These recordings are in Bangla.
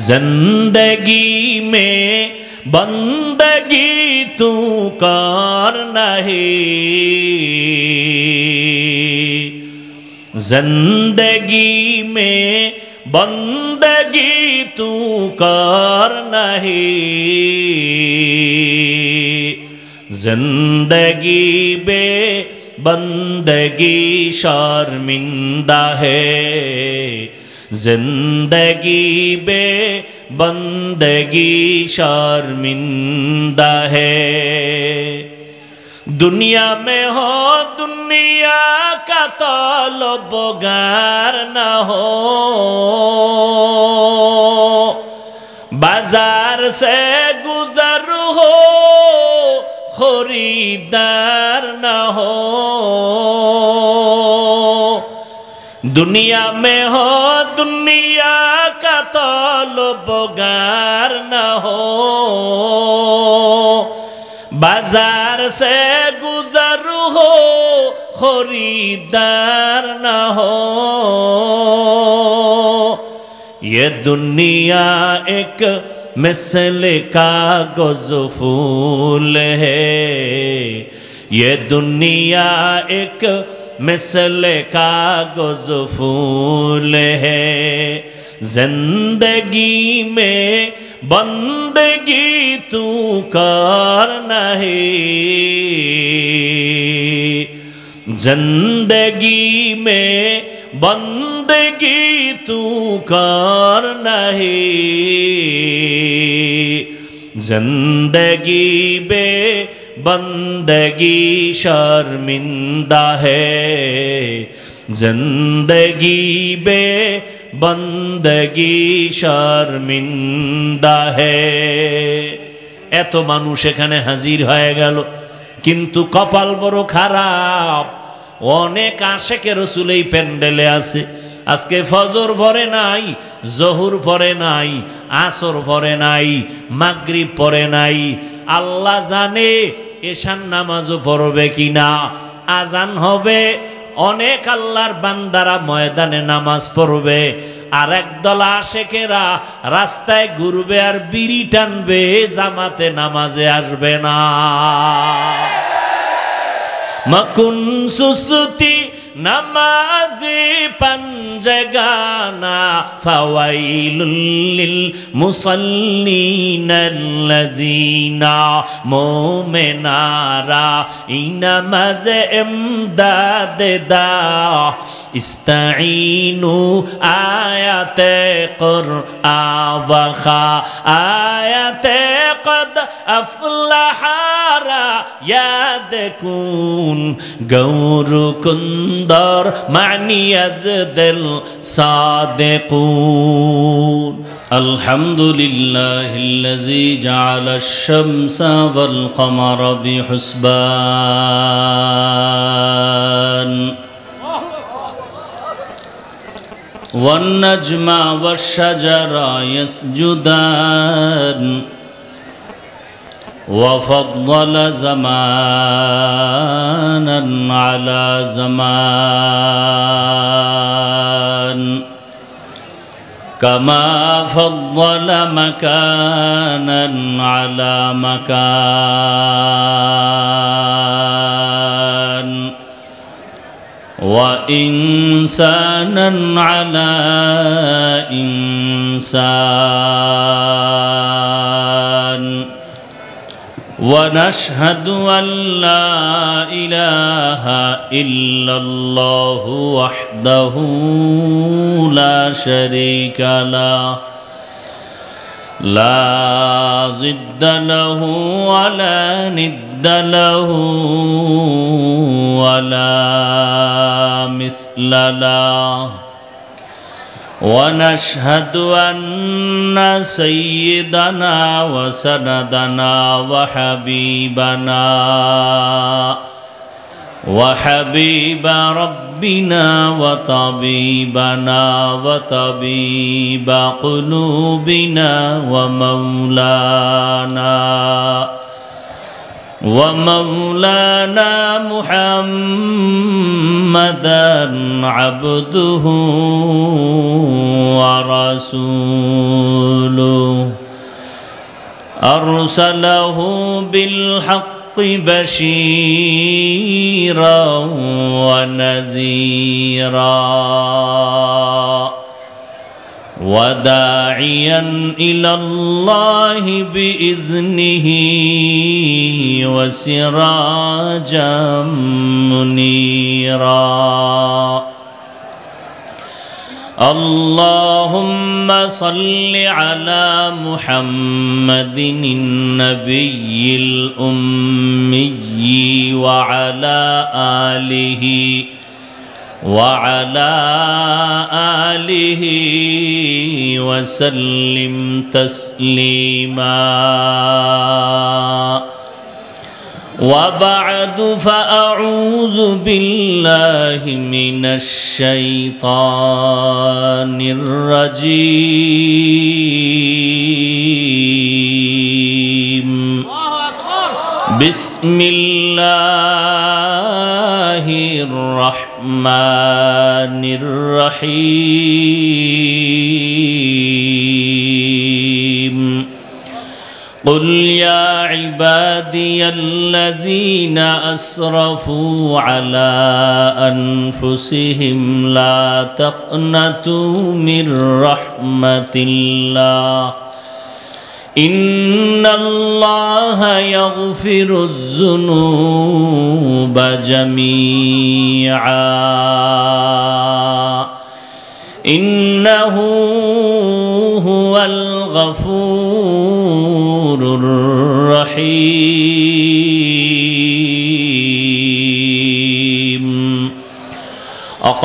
जिंदगी में बंदगी तू कर नहीं, जिंदगी में बंदगी तू कर नहीं, जिंदगी बे बंदगी शर्मिंदा है, जिंदगी बे बंदगी शर्मिंदा है। दुनिया में हो दुनिया का तलबगार न हो, बाजार से गुजर हो खरीदार न हो। दुनिया में हो दुनिया का तलबगार न हो, बाजार से गुजर हो खरीदार न हो। ये दुनिया एक मिसल कागज फूल है, ये दुनिया एक मिसल कागज फूल है, जिंदगी में बंदगी तू कर नहीं, जिंदगी में बंदगी तू कर नहीं, जिंदगी बे बंदगी शर्मिंदा है, जिंदगी बे बंदगी शर्मिंदा है। এত মানুষ এখানে হাজির হয়ে গেল, কিন্তু কপাল বড় খারাপ, অনেক আশেকে রাসূল এই প্যান্ডেলে আছে। আজকে ফজর পড়ে নাই, জোহর পড়ে নাই, আসর পড়ে নাই, মাগরিব পড়ে নাই। আল্লাহ জানে এশার নামাজও পড়বে কিনা। আজান হবে, অনেক আল্লাহর বান্দারা ময়দানে নামাজ পড়বে, আর একদল আশেকেরা রাস্তায় ঘুরবে আর বিড়ি টানবে, জামাতে নামাজে আসবে না। মকুন সুসুতি নামাজি পঞ্জগানা ফাওয়াইলুল লিল মুসাল্লিনাল্লাযিনা মুমিনারা ইনামাজে ইমদাদ দা ইস্তাঈনু আয়াতে কুরআন আয়াতে কদ আফলাহারা ইয়াদ কুন গৌরু কুন্দর মানিয়াজ দিল সাদিকুন। আলহামদুলিল্লাহিল্লাযী জাআলাশ শামসা ওয়াল কমারা বিহুসবান ওয়ান নাজমা ওয়াশ শাজারা ইয়াসজুদান وفضل زمانا على زمان كما فضل مكانا على مكان وإنسانا على إنسان ونشهد أن لا إله إلا الله وحده لا شريك له لا ضد له ولا ند له ولا مثل له ونشهد أن سيدنا وسندنا وحبيب ربنا وطبيبنا وطبيب قلوبنا ومولانا محمدا عبده ورسوله أرسله بالحق بشيرا ونذيرا وداعيا إلى الله بإذنه وسراجا منيرا اللهم صل على محمد النبي الأمي وعلى آله وسلم تسليما وبعد فأعوذ بالله من الشيطان الرجيم بسم الله الرحمن الرحيم قل يا عبادي الذين أسرفوا على أنفسهم لا تقنطوا من رحمة الله إن الله يغفر الذنوب جميعا إنه هو الغفور الرحيم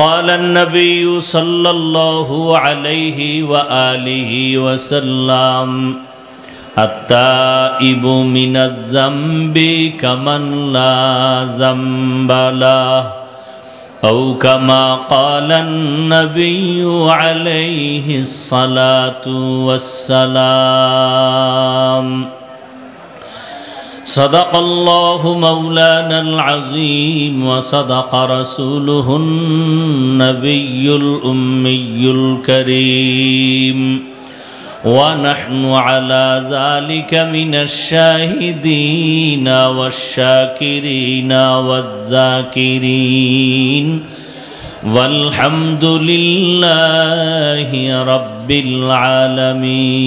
وقال النبي صلى الله عليه وآله وسلم التائب من الذنب كمن لا ذنب له أو كما قال النبي عليه الصلاة والسلام صدق الله مولانا العظيم وصدق رسوله النبي الأمي الكريم ونحن على ذلك من الشاهدين والشاكرين والذاكرين والحمد لله رب العالمين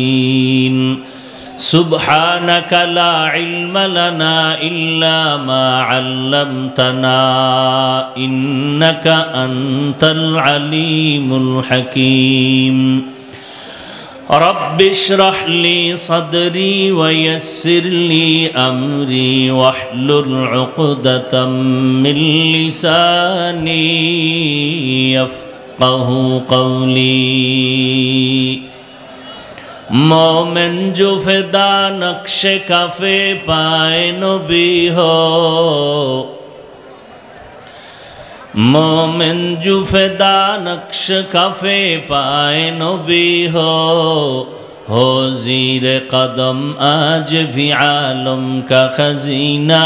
سبحانك لا علم لنا إلا ما علمتنا إنك أنت العليم الحكيم رب اشرح لي صدري ويسر لي أمري واحلل عقدة من لساني يفقه قولي مومن جو فدا نقش کفے پائے نبی ہو مومن جو فدا نقش کفے پائے نبی ہو زیر قدم آج بھی عالم کا خزینہ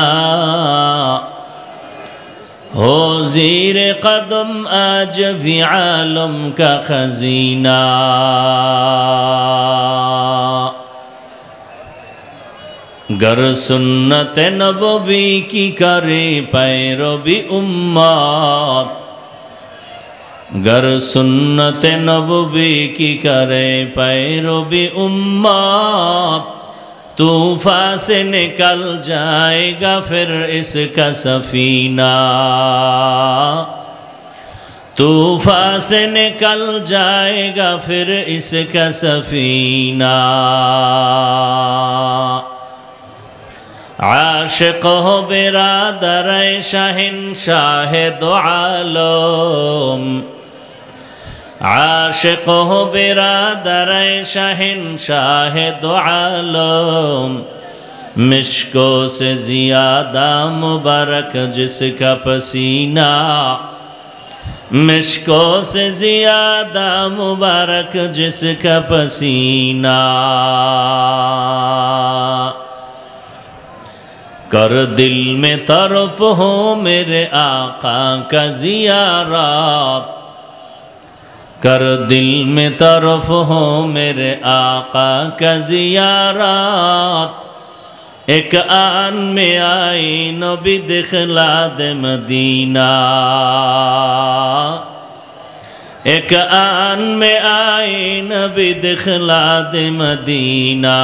ہو زیر قدم آج بھی عالم کا خزینہ گر سنت نبوی کی کرے پیروی امت گر سنت نبوی کی کرے پیروی امت طوفان سے نکل جائے گا پھر اس کا سفینہ طوفان سے نکل جائے گا پھر اس کا سفینہ عاشق ہو برادر شہنشاہ دو عالم عاشق ہو برادر شہنشاہ دو عالم مشکوں سے زیادہ مبارک جس کا پسینہ مشکوں سے زیادہ مبارک جس کا پسینہ کر دل میں طرف ہو میرے آقا کا زیارت कर दिल में तरफ हो मेरे आका का जियारत एक आन में आई नबी दिखला दे मदीना एक आन में आई नबी दिखला दे मदीना।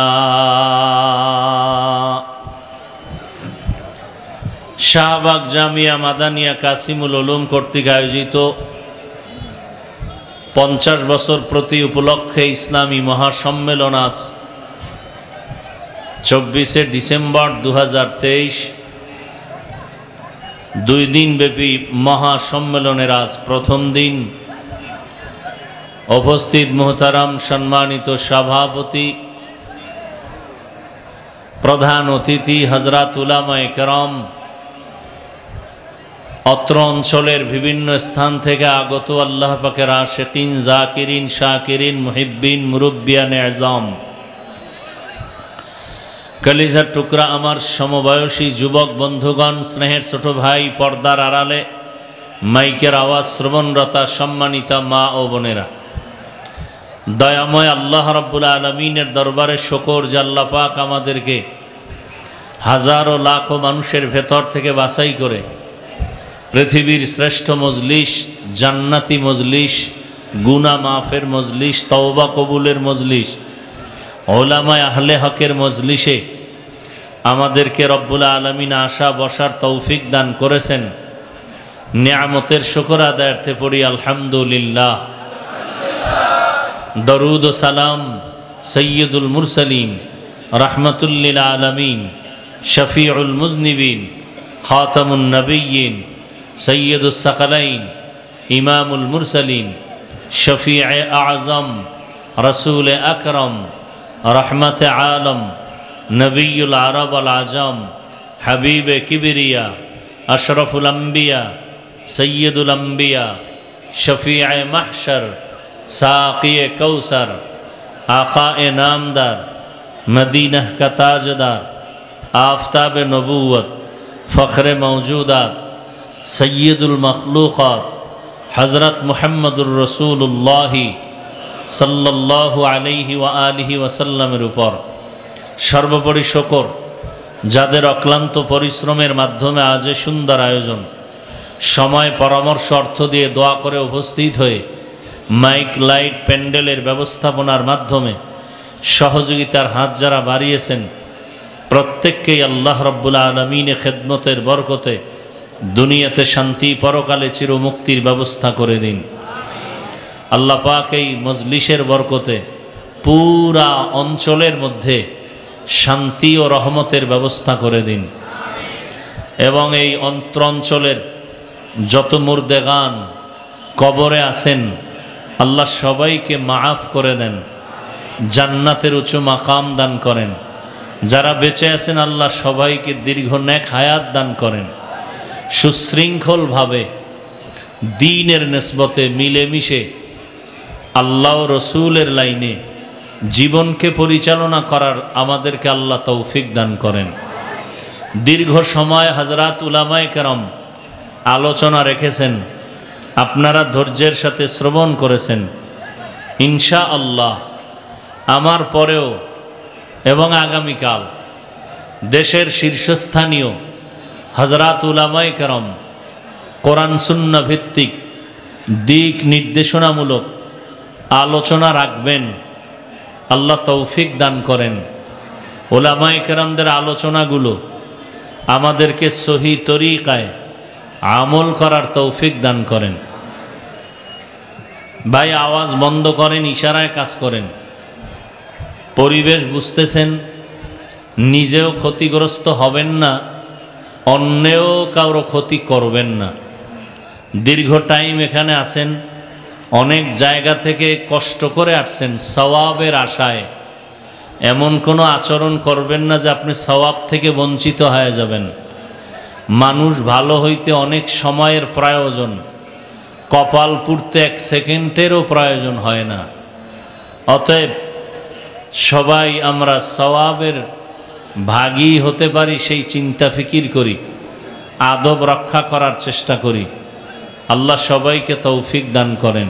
শাহবাগ জামিয়া মাদানিয়া কাসিমুল উলুম কর্তৃক আয়োজিত 50 বছর প্রতি উপলক্ষে ইসলামী মহাসম্মেলন আজ 24 ডিসেম্বর 2023 দুই দিন ব্যাপী মহাসম্মেলনের আজ প্রথম দিন। উপস্থিত মুহতারাম সম্মানিত সভাপতি, প্রধান অতিথি হযরত উলামায়ে কেরাম, অত্র অঞ্চলের বিভিন্ন স্থান থেকে আগত আল্লাহ পাকের আশিকিন, জাকিরিন, শাকিরিন, মুহিব্বিন, মুরব্বিয়ানে আযম, কলিজার টুকরা আমার সমবয়সী যুবক বন্ধুগণ, স্নেহের ছোট ভাই, পর্দার আড়ালে মাইকের আওয়াজ শ্রবণরতা সম্মানিতা মা ও বোনেরা, দয়াময় আল্লাহ রাব্বুল আলামিনের দরবারে শুকর যে আল্লাহ পাক আমাদেরকে হাজারো লাখো মানুষের ভেতর থেকে বাছাই করে পৃথিবীর শ্রেষ্ঠ মজলিস, জান্নাতি মজলিস, গুনাহ মাফের মজলিস, তওবা কবুলের মজলিস, উলামায়ে আহলে হকের মজলিসে আমাদেরকে রব্বুল আলামিন আসা বসার তৌফিক দান করেছেন। নিয়ামতের শুকর আদায়ার্থে পড়ি আলহামদুলিল্লাহ। দরুদ ও সালাম সৈয়দুল মুরসালিন, রাহমাতুল লিল আলামিন, শফিউল মুজনিবিন, খাতামুন নবিয়্যিন, সৈয়দুস সাকালাইন, ইমামুল মুরসালিন, শফিয়ে আযম, রসুল আকরম, রহমতে আলম, নবিয়ুল আরব আল আজম, হাবিবে কিবরিয়া, আশরফুল আম্বিয়া, সৈয়দুল আম্বিয়া, শফিয়ে মাহশর, সাকিয়ে কৌসর, আকায়ে নামদার, মদীনাহ কা তাজদার, আফতাবে নবুয়ত, ফখরে মৌজুদাত, সৈয়দুল মখলুকাত হযরত মুহাম্মদুর রাসূলুল্লাহ সাল্লাল্লাহু আলাইহি ওয়া আলিহি ওয়াসাল্লামের উপর সর্বোপরি শুকর, যাদের অক্লান্ত পরিশ্রমের মাধ্যমে আজ সুন্দর আয়োজন, সময় পরামর্শ অর্থ দিয়ে দোয়া করে উপস্থিত হয়ে মাইক লাইট প্যান্ডেলের ব্যবস্থাপনার মাধ্যমে সহযোগিতার হাত যারা বাড়িয়েছেন, প্রত্যেককেই আল্লাহ রাব্বুল আলামিনের খেদমতের বরকতে দুনিয়াতে শান্তি, পরকালে চিরমুক্তির ব্যবস্থা করে দিন। আল্লাহ পাক এই মজলিসের বরকতে পুরা অঞ্চলের মধ্যে শান্তি ও রহমতের ব্যবস্থা করে দিন এবং এই অঞ্চলের যত মুর্দেগান কবরে আছেন আল্লাহ সবাইকে মাফ করে দেন, জান্নাতের উঁচু মাকাম দান করেন। যারা বেঁচে আছেন আল্লাহ সবাইকে দীর্ঘ নেক হায়াত দান করেন, সুশৃঙ্খলভাবে দ্বীনের নিসবতে মিলেমিশে আল্লাহ রসুলের লাইনে জীবনকে পরিচালনা করার আমাদেরকে আল্লাহ তৌফিক দান করেন। দীর্ঘ সময় হযরত উলামায়ে কেরাম আলোচনা রেখেছেন, আপনারা ধৈর্যের সাথে শ্রবণ করেছেন। ইনশাআল্লাহ আমার পরেও এবং আগামীকাল দেশের শীর্ষস্থানীয় হযরত উলামায়ে কেরাম কোরআন সুন্নাহ ভিত্তিক দিক নির্দেশনামূলক আলোচনা রাখবেন। আল্লাহ তৌফিক দান করেন। উলামায়ে কেরামদের আলোচনাগুলো আমাদেরকে সহি তরিকায় আমল করার তৌফিক দান করেন। ভাই আওয়াজ বন্ধ করেন, ইশারায় কাজ করেন। পরিবেশ বুঝতেছেন, নিজেও ক্ষতিগ্রস্ত হবেন না, অন্যেও কারো ক্ষতি করবেন না। দীর্ঘ টাইম এখানে আছেন, অনেক জায়গা থেকে কষ্ট করে আসছেন সওয়াবের আশায়। এমন কোনো আচরণ করবেন না যে আপনি সওয়াব থেকে বঞ্চিত হয়ে যাবেন। মানুষ ভালো হইতে অনেক সময়ের প্রয়োজন, কপাল পুড়তে 1 সেকেন্ডেরও প্রয়োজন হয় না। অতএব সবাই আমরা সওয়াবের ভাগী হতে পারি সেই চিন্তা ফিকির করি, আদব রক্ষা করার চেষ্টা করি। আল্লাহ সবাইকে তৌফিক দান করেন।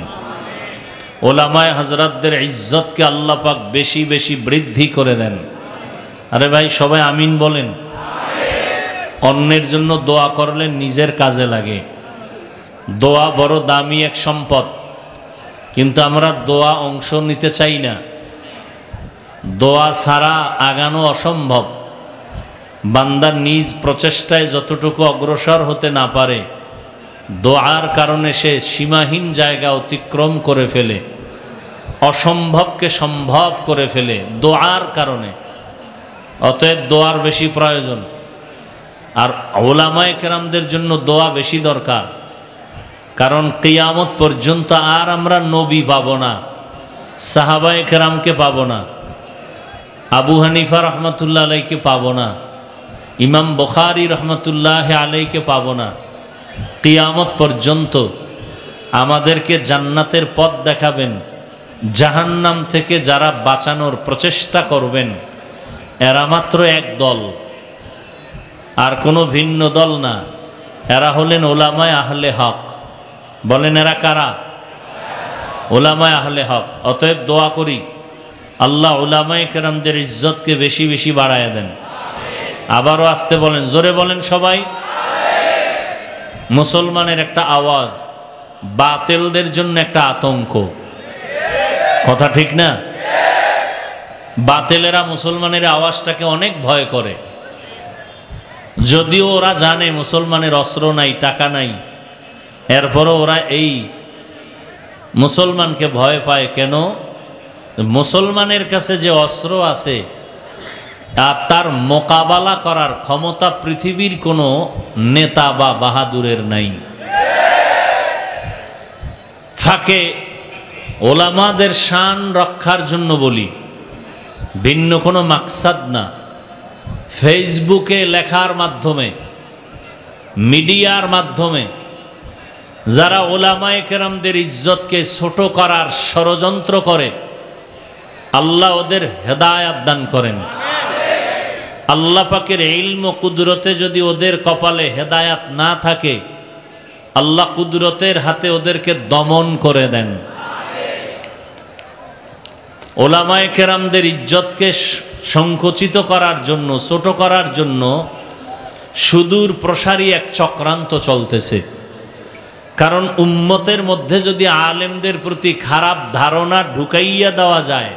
ওলামায়ে হযরতদের ইজ্জতকে আল্লাহ পাক বেশি বেশি বৃদ্ধি করে দেন। আরে ভাই সবাই আমিন বলেন। অন্যের জন্য দোয়া করলে নিজের কাজে লাগে। দোয়া বড় দামি এক সম্পদ, কিন্তু আমরা দোয়া অংশ নিতে চাই না। দোয়া ছাড়া আগানো অসম্ভব। বান্দার নিজ প্রচেষ্টায় যতটুকু অগ্রসর হতে না পারে, দোয়ার কারণে সে সীমাহীন জায়গা অতিক্রম করে ফেলে, অসম্ভবকে সম্ভব করে ফেলে দোয়ার কারণে। অতএব দোয়ার বেশি প্রয়োজন। আর উলামায়ে কেরামদের জন্য দোয়া বেশি দরকার, কারণ কিয়ামত পর্যন্ত আর আমরা নবী পাব না, সাহাবায়ে কেরামকে পাব না, আবু হানিফা রহমতুল্লাহ আলাইকে পাব না, ইমাম বুখারী রহমতুল্লাহ আলাইকে পাব না। কিয়ামত পর্যন্ত আমাদেরকে জান্নাতের পথ দেখাবেন, জাহান্নাম থেকে যারা বাঁচানোর প্রচেষ্টা করবেন, এরা মাত্র এক দল, আর কোনো ভিন্ন দল না। এরা হলেন উলামায়ে আহলে হক। বলেন এরা কারা? উলামায়ে আহলে হক। অতএব দোয়া করি আল্লাহ উলামায়ে কেরামদের ইজ্জতকে বেশি বেশি বাড়ায় দেন। আবারও আসতে বলেন, জোরে বলেন সবাই। মুসলমানের একটা আওয়াজ বাতিলদের জন্য একটা আতঙ্ক। কথা ঠিক না? বাতিলেরা মুসলমানের আওয়াজটাকে অনেক ভয় করে, যদিও ওরা জানে মুসলমানের অস্ত্র নাই, টাকা নাই, এরপরও ওরা এই মুসলমানকে ভয় পায়। কেন? মুসলমানের কাছে যে অস্ত্র আছে আর তার মোকাবেলা করার ক্ষমতা পৃথিবীর কোনো নেতা বা বাহাদুরের নাই। ফাঁকে ওলামাদের শান রক্ষার জন্য বলি, ভিন্ন কোনো মাকসাদ না। ফেসবুকে লেখার মাধ্যমে, মিডিয়ার মাধ্যমে যারা ওলামায়ে কেরামদের ইজ্জতকে ছোট করার ষড়যন্ত্র করে, আল্লাহ ওদের হেদায়াত দান করেন। আল্লাহ পাকের ইলম ও কুদরতে যদি ওদের কপালে হেদায়াত না থাকে, আল্লাহ কুদরতের হাতে ওদেরকে দমন করে দেন। ওলামায়ে কেরামদের ইজ্জতকে সংকুচিত করার জন্য, ছোট করার জন্য সুদূর প্রসারী এক চক্রান্ত চলতেছে। কারণ উম্মতের মধ্যে যদি আলেমদের প্রতি খারাপ ধারণা ঢুকাইয়া দেওয়া যায়,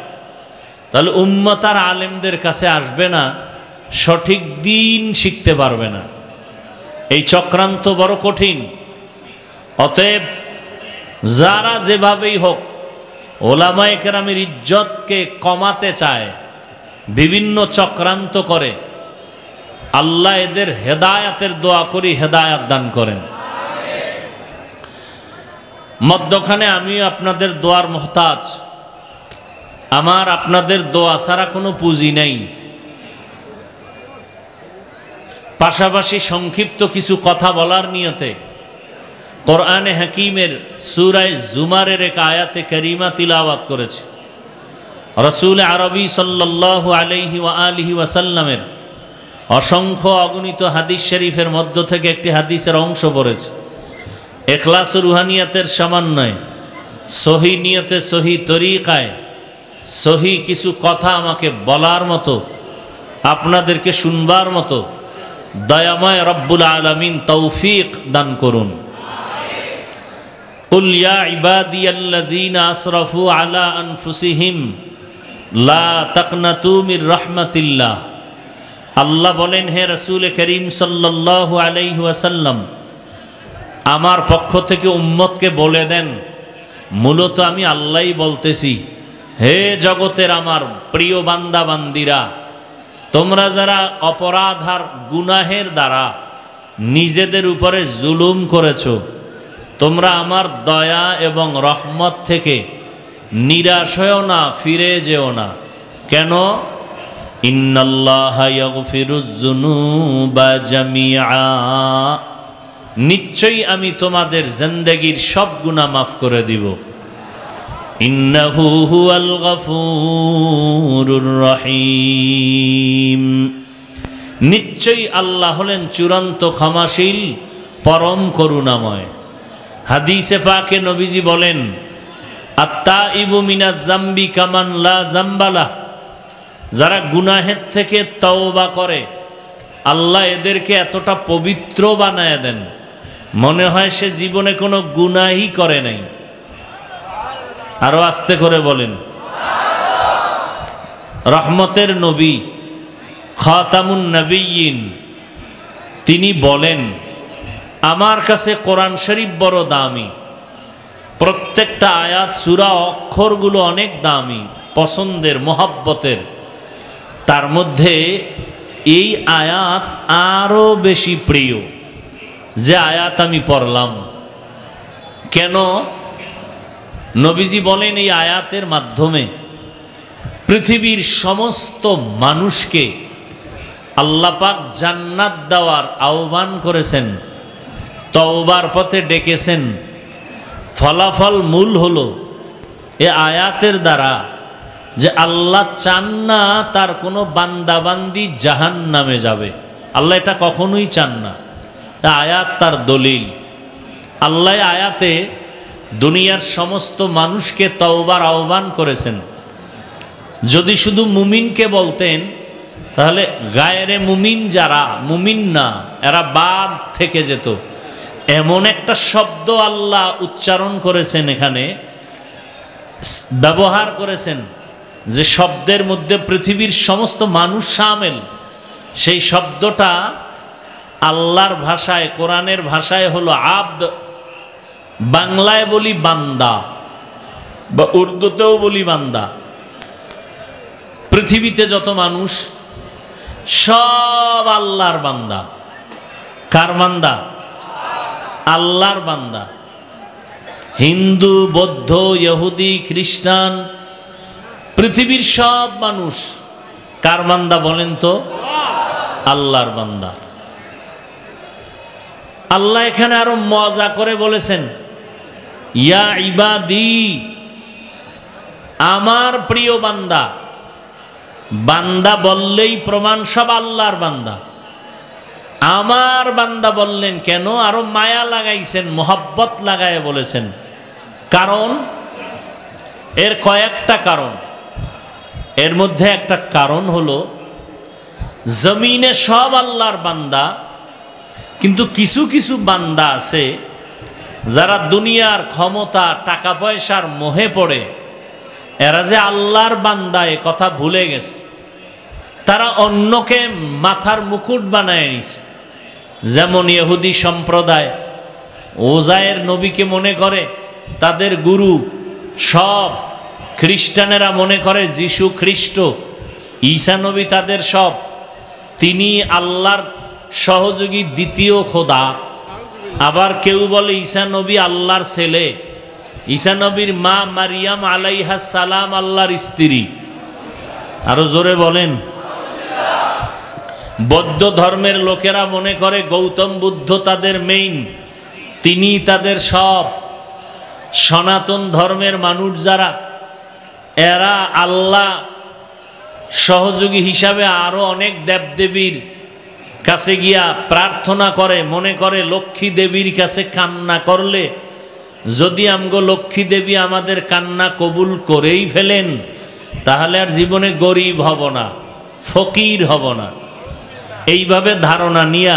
তাহলে উম্মত আর আলেমদের কাছে আসবে না, সঠিক দিন শিখতে পারবে না। এই চক্রান্ত বড় কঠিন। অতএব যারা যেভাবেই হোক ওলামায়ে কেরামের ইজ্জতকে কমাতে চায়, বিভিন্ন চক্রান্ত করে, আল্লাহ এদের হেদায়াতের দোয়া করি, হেদায়াত দান করেন। মধ্যখানে আমিও আপনাদের দোয়ার মুহতাজ। আমার আপনাদের দোয়া ছাড়া কোনো পুঁজি নেই। পাশাপাশি সংক্ষিপ্ত কিছু কথা বলার নিয়তে কোরআনে হাকিমের সূরা জুমারের এক আয়াতে কারিমা তিলাওয়াত করেছে। রাসূল আরবি সাল্লাল্লাহু আলাইহি ওয়া আলিহি ওয়াসাল্লামের অসংখ্য অগণিত হাদিস শরীফের মধ্য থেকে একটি হাদিসের অংশ পড়েছে। ইখলাস রুহানিয়াতের সমন্বয়ে সহি নিয়তে, সহি তরিকায়, সহি কিছু কথা আমাকে বলার মতো, আপনাদেরকে শুনবার মতো দয়াময় রব্বুল আলামিন তৌফিক দান করুন। কুল ইয়া ইবাদিয়াল্লাযীনা আসরাফু আলা আনফুসিহিম লা তাকনাতু মির রাহমাতিল্লাহ। আল্লাহ বলেন, হে রাসূল করিম সাল্লাল্লাহু আলাইহি ওয়াসাল্লাম, আমার পক্ষ থেকে উম্মতকে বলে দেন, মূলত আমি আল্লাহই বলতেছি, হে জগতের আমার প্রিয় বান্দা বান্দিরা, তোমরা যারা অপরাধ আর গুনাহের দ্বারা নিজেদের উপরে জুলুম করেছো, তোমরা আমার দয়া এবং রহমত থেকে নিরাশ হয়েও না, ফিরে যেও না। কেন? ইন্নাল্লাহা ইয়াগফিরুয যুনুবা জামিআ, নিশ্চয়ই আমি তোমাদের জিন্দেগীর সব গুনাহ মাফ করে দিব। ইন্নাহু হুয়াল গফুরুর রহিম, নিশ্চয়ই আল্লাহ হলেন চূড়ান্ত ক্ষমাশীল, পরম করুণাময়। হাদিসে পাকে নবীজি বলেন, আত্তাইবু মিনাজ জামবি কামান লা জামবালা, যারা গুনাহের থেকে তওবা করে আল্লাহ এদেরকে এতটা পবিত্র বানায় দেন, মনে হয় সে জীবনে কোনো গুনাহই করে নাই। আরো আস্তে করে বলেন। রহমতের নবী খাতামুন নবিয়্যিন তিনি বলেন, আমার কাছে কোরআন শরীফ বড় দামি, প্রত্যেকটা আয়াত সূরা অক্ষরগুলো অনেক দামি, পছন্দের, মোহাব্বতের। তার মধ্যে এই আয়াত আরো বেশি প্রিয়, যে আয়াত আমি পড়লাম। কেন? নবীজি বলেন এই আয়াতের মাধ্যমে পৃথিবীর সমস্ত মানুষকে আল্লাহ পাক জান্নাত দেওয়ার আহ্বান করেছেন, তওবার পথে ডেকেছেন। ফলাফল মূল হলো এ আয়াতের দ্বারা যে আল্লাহ চান না তার কোনো বান্দাবান্দি জাহান্নামে যাবে। আল্লাহ এটা কখনোই চান না। আয়াত তার দলিল। আল্লাহ আয়াতে দুনিয়ার সমস্ত মানুষকে তওবার আহ্বান করেছেন। যদি শুধু মুমিনকে বলতেন তাহলে গায়রে মুমিন যারা মুমিন না এরা বাদ থেকে যেত। এমন একটা শব্দ আল্লাহ উচ্চারণ করেছেন, এখানে ব্যবহার করেছেন যে শব্দের মধ্যে পৃথিবীর সমস্ত মানুষ শামিল। সেই শব্দটা আল্লাহর ভাষায়, কোরআনের ভাষায় হলো আব্দ, বাংলায় বলি বান্দা বা উর্দুতেও বলি বান্দা। পৃথিবীতে যত মানুষ সব আল্লাহর বান্দা। কার বান্দা? আল্লাহর বান্দা। হিন্দু, বৌদ্ধ, ইহুদি, খ্রিস্টান, পৃথিবীর সব মানুষ কার বান্দা বলেন তো? আল্লাহর বান্দা। আল্লাহ এখানে আরো মজা করে বলেছেন, ইয়া ইবাদি, আমার প্রিয় বান্দা। বান্দা বললেই প্রমাণ সব আল্লাহর বান্দা। আমার বান্দা বললেন কেন? আরো মায়া লাগাইছেন, মোহাব্বত লাগায় বলেছেন। কারণ এর কয়েকটা কারণ। এর মধ্যে একটা কারণ হলো জমিনে সব আল্লাহর বান্দা, কিন্তু কিছু কিছু বান্দা আছে যারা দুনিয়ার ক্ষমতা, টাকা পয়সার মোহে পড়ে এরা যে আল্লাহর বান্দা এ কথা ভুলে গেছে। তারা অন্যকে মাথার মুকুট বানায় নিছে। যেমন ইহুদি সম্প্রদায় ওজায়ের নবীকে মনে করে তাদের গুরু। সব খ্রিস্টানেরা মনে করে যিশু খ্রিস্ট, ঈসা নবী তাদের সব। তিনি আল্লাহর সহযোগী দ্বিতীয় খোদা। আবার কেউ বলে ঈসা নবী আল্লাহর ছেলে। ঈসা নবীর মা মারিয়াম আলাইহা সালাম আল্লাহর স্ত্রী। আরো জোরে বলেন। বৌদ্ধ ধর্মের লোকেরা মনে করে গৌতম বুদ্ধ তাদের মেইন, তিনি তাদের সব। সনাতন ধর্মের মানুষ যারা, এরা আল্লাহ সহযোগী হিসাবে আরো অনেক দেবদেবীর কাছে গিয়া প্রার্থনা করে। মনে করে লক্ষ্মী দেবীর কাছে কান্না করলে যদি আমগো লক্ষ্মী দেবী আমাদের কান্না কবুল করেই ফেলেন তাহলে আর জীবনে গরিব হব না, ফকির হব না। এইভাবে ধারণা নিয়া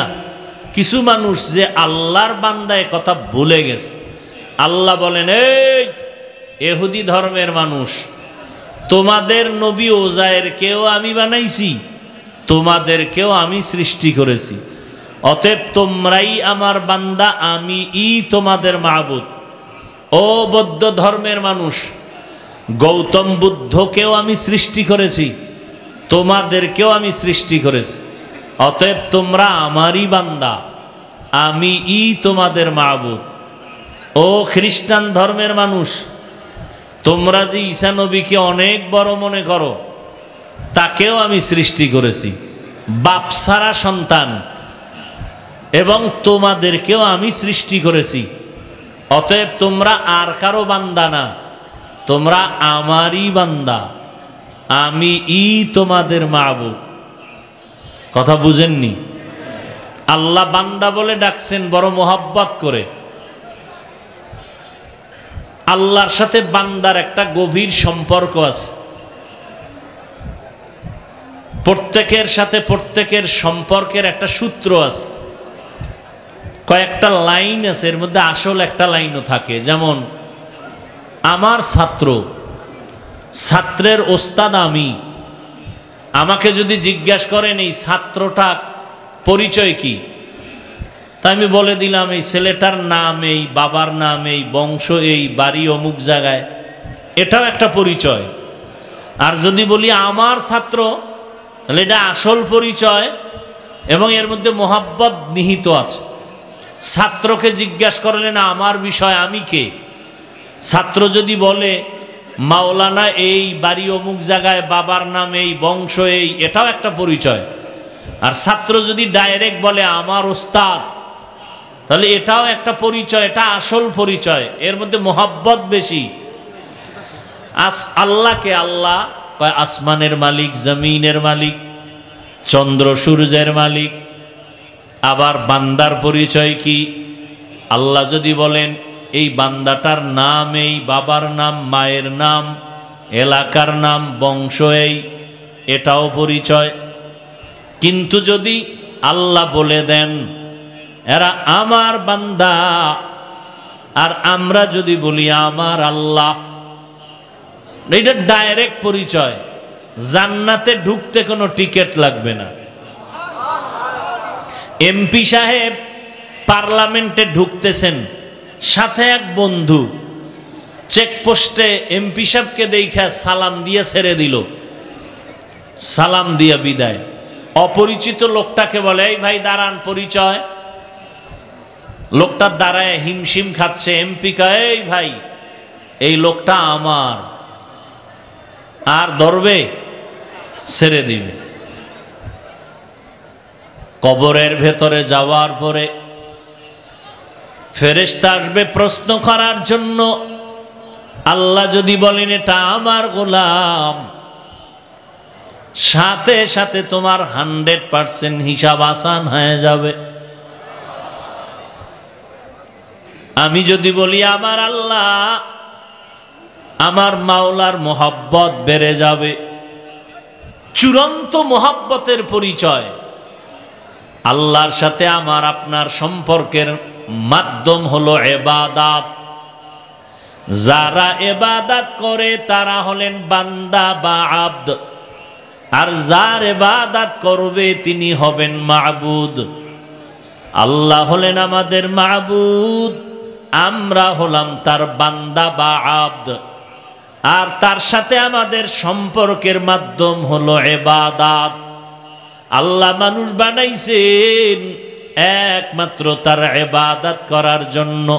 কিছু মানুষ যে আল্লাহর বান্দা এ কথা ভুলে গেছে। আল্লাহ বলেন, এই ইহুদি ধর্মের মানুষ, তোমাদের নবী ওজায়েরকেও আমি বানাইছি, তোমাদেরকেও আমি সৃষ্টি করেছি। অতএব তোমরাই আমার বান্দা, আমি তোমাদের মাবুদ। ও বৌদ্ধ ধর্মের মানুষ, গৌতম বুদ্ধকেও আমি সৃষ্টি করেছি, তোমাদেরকেও আমি সৃষ্টি করেছি। অতএব তোমরা আমারই বান্দা, আমি তোমাদের মাবুদ। ও খ্রিস্টান ধর্মের মানুষ, তোমরা যে ঈসা নবীকে অনেক বড় মনে করো, তাকেও আমি সৃষ্টি করেছি, বাপসারা সন্তান, এবং তোমাদেরকেও আমি সৃষ্টি করেছি। অতএব তোমরা আর কারো বান্দা না, তোমরা আমারই বান্দা, আমি তোমাদের মাবুদ। কথা বুঝেননি? আল্লাহ বান্দা বলে ডাকছেন বড় মোহাব্বত করে। আল্লাহর সাথে বান্দার একটা গভীর সম্পর্ক আছে। প্রত্যেকের সাথে প্রত্যেকের সম্পর্কের একটা সূত্র আছে, কয়েকটা লাইন আছে, এর মধ্যে আসল একটা লাইনও থাকে। যেমন আমার ছাত্র, ছাত্রের ওস্তাদ আমি। আমাকে যদি জিজ্ঞাসা করেন এই ছাত্রটা পরিচয় কি, তা আমি বলে দিলাম এই ছেলেটার নাম এই, বাবার নাম এই, বংশ এই, বাড়ি অমুক জায়গায়, এটাও একটা পরিচয়। আর যদি বলি আমার ছাত্র, তাহলে এটা আসল পরিচয় এবং এর মধ্যে মোহাব্বত নিহিত আছে। ছাত্রকে জিজ্ঞাসা করলেন আমার বিষয়, আমি কে? ছাত্র যদি বলে মাওলানা এই, বাড়ি অমুক জায়গায়, বাবার নাম এই, বংশ এই, এটাও একটা পরিচয়। আর ছাত্র যদি ডাইরেক্ট বলে আমার ওস্তাদ, তাহলে এটাও একটা পরিচয়, এটা আসল পরিচয়, এর মধ্যে মোহাব্বত বেশি। আল্লাহকে আল্লাহ কয় আসমানের মালিক, জমিনের মালিক, চন্দ্র সূর্যের মালিক। আবার বান্দার পরিচয় কি? আল্লাহ যদি বলেন এই বান্দাটার নাম এই, বাবার নাম, মায়ের নাম, এলাকার নাম, বংশ এই, এটাও পরিচয়। কিন্তু যদি আল্লাহ বলে দেন এরা আমার বান্দা, আর আমরা যদি বলি আমার আল্লাহ, এটা ডাইরেক্ট পরিচয়। জান্নাতে ঢুকতে কোনো টিকিট লাগবে না। এমপি সাহেব পার্লামেন্টে ঢুকতেছেন, সাথে এক বন্ধু চেকপোস্টে এমপি সাহেবকে দেখা সালাম দিয়ে ছেড়ে দিল, সালাম দিয়ে বিদায়। অপরিচিত লোকটাকে বলে এই ভাই দাঁড়ান, পরিচয়। লোকটা দাঁড়ায় হিমশিম খাচ্ছে। এমপি কয় এই ভাই এই লোকটা আমার, আর ধরবে, ছেড়ে দিবে। কবরের ভেতরে যাওয়ার পরে ফেরেশতা আসবে প্রশ্ন করার জন্য। আল্লাহ যদি বলেন এটা আমার গোলাম, সাথে সাথে তোমার 100% হিসাব আসান হয়ে যাবে। আমি যদি বলি আমার আল্লাহ, আমার মাওলার মোহাব্বত বেড়ে যাবে। চূড়ান্ত মোহাব্বতের পরিচয় আল্লাহর সাথে আমার আপনার সম্পর্কের মাধ্যম হলো ইবাদত। যারা ইবাদত করে তারা হলেন বান্দা বা আব্দ, আর যার ইবাদত করবে তিনি হবেন মাবুদ। আল্লাহ হলেন আমাদের মাবুদ, আমরা হলাম তার বান্দা বা আব্দ, আর তার সাথে আমাদের সম্পর্কের মাধ্যম হলো ইবাদত। আল্লাহ মানুষ বানাইছেন একমাত্র তার ইবাদত করার জন্য।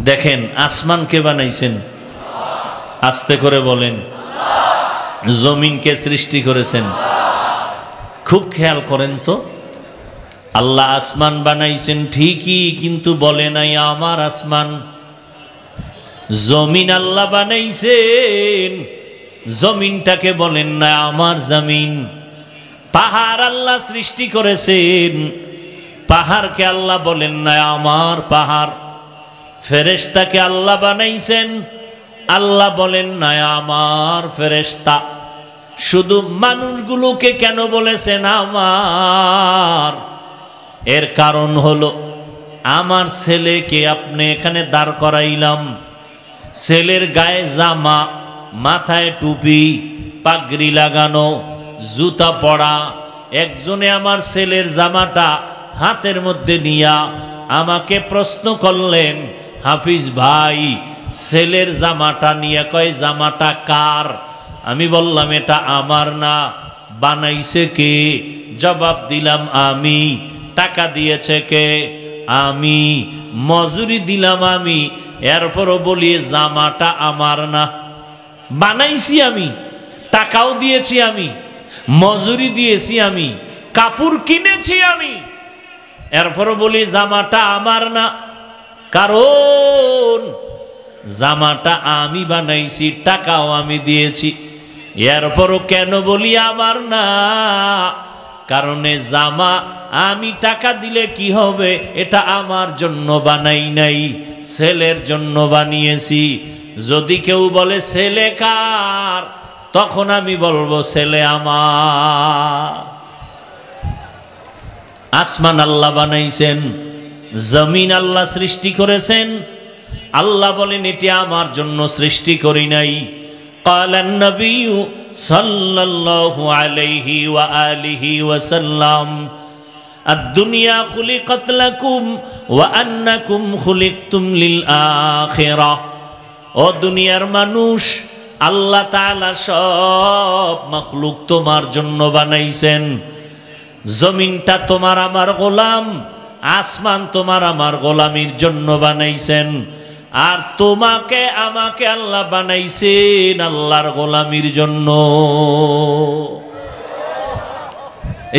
দেখেন আসমানকে বানাইছেন, আস্তে করে বলেন। জমিনকে সৃষ্টি করেছেন, খুব খেয়াল করেন তো। আল্লাহ আসমান বানাইছেন ঠিকই, কিন্তু বলে নাই আমার আসমান। জমিন আল্লাহ বানাইছেন, জমিনটাকে বলেন না আমার জমিন। পাহাড় আল্লাহ সৃষ্টি করেছেন, পাহাড়কে আল্লাহ বলেন না আমার পাহাড়। ফেরেশতাকে আল্লাহ বানাইছেন, আল্লাহ বলেন না আমার ফেরেশতা। শুধু মানুষগুলোকে কেন বলেছেন আমার? এর কারণ হলো আমার ছেলেকে আপনি এখানে দাঁড় করাইলাম, ছেলের গায়ে জামা, মাথায় টুপি, পাগড়ি লাগানো, জুতা পরা। একজনে আমার ছেলের জামাটা হাতের মধ্যে নিয়া আমাকে প্রশ্ন করলেন, হাফিজ ভাই ছেলের জামাটা নিয়ে কয় জামাটা কার? আমি বললাম এটা আমার না, বানাইছে কে? জবাব দিলাম আমি। টাকা দিয়েছে কে? আমি। মজুরি দিলাম আমি। এরপরও বলি জামাটা আমার না, বানাইছি আমি, টাকাও দিয়েছি আমি, মজুরি দিয়েছি আমি, কাপড় কিনেছি আমি, এরপরও বলি জামাটা আমার না। কারণ জামাটা আমি বানাইছি, টাকাও আমি দিয়েছি। এরপরও কেন বলি আমার না? কারণে জামা আমি টাকা দিলে কি হবে, এটা আমার জন্য বানাই নাই, ছেলের জন্য বানিয়েছি। যদি কেউ বলে ছেলে কার, তখন আমি বলবো ছেলে আমার। আসমান আল্লাহ বানাইছেন, জমিন আল্লাহ সৃষ্টি করেছেন। আল্লাহ বলেন এটি আমার জন্য সৃষ্টি করি নাই। ক্বালান নবী সাল্লাল্লাহু আলাইহি ওয়া আলিহি ওয়াসাল্লাম, আদ-দুনিয়া খুলিকাত লাকুম ওয়া আন্নাকুম খুলিকতুম লিল আখিরাহ। ও দুনিয়ার মানুষ, আল্লাহ তাআলা সব মাখলুক তোমার জন্য বানাইছেন। জমিনটা তোমার আমার গোলাম, আসমান তোমার আমার গোলামির জন্য বানাইছেন। আর তোমাকে আমাকে আল্লাহ বানাইছেন আল্লাহর গোলামির জন্য।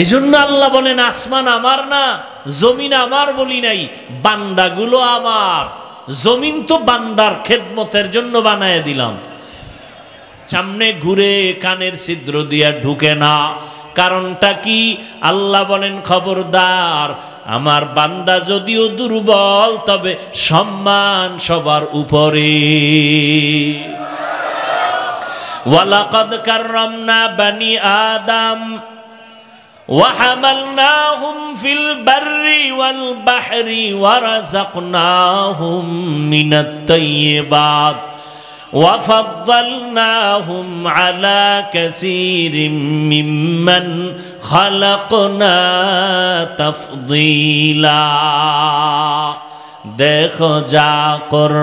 এই জন্য আল্লাহ বলেন আসমান আমার না, জমিন আমার বলি নাই, বান্দাগুলো আমার। জমিন তো বান্দার খেদমতের জন্য বানায় দিলাম। সামনে ঘুরে কানের ছিদ্র দিয়া ঢুকে না, কারণটা কি? আল্লাহ বলেন খবরদার, আমার বান্দা যদিও দুর্বল, তবে সম্মান সবার উপরে। ওয়ালাকাদ কাররামনা বানি আদম ওয়া হামালনাহুম ফিল বাররি ওয়াল বাহরি ওয়া রাযাকনাহুম মিনাত তাইয়্যিবাত ওয়া ফাদ্দালনাহুম আলা কাসীরিম মিম্মান খালাকনা তাফদীলা। দেখো যাকর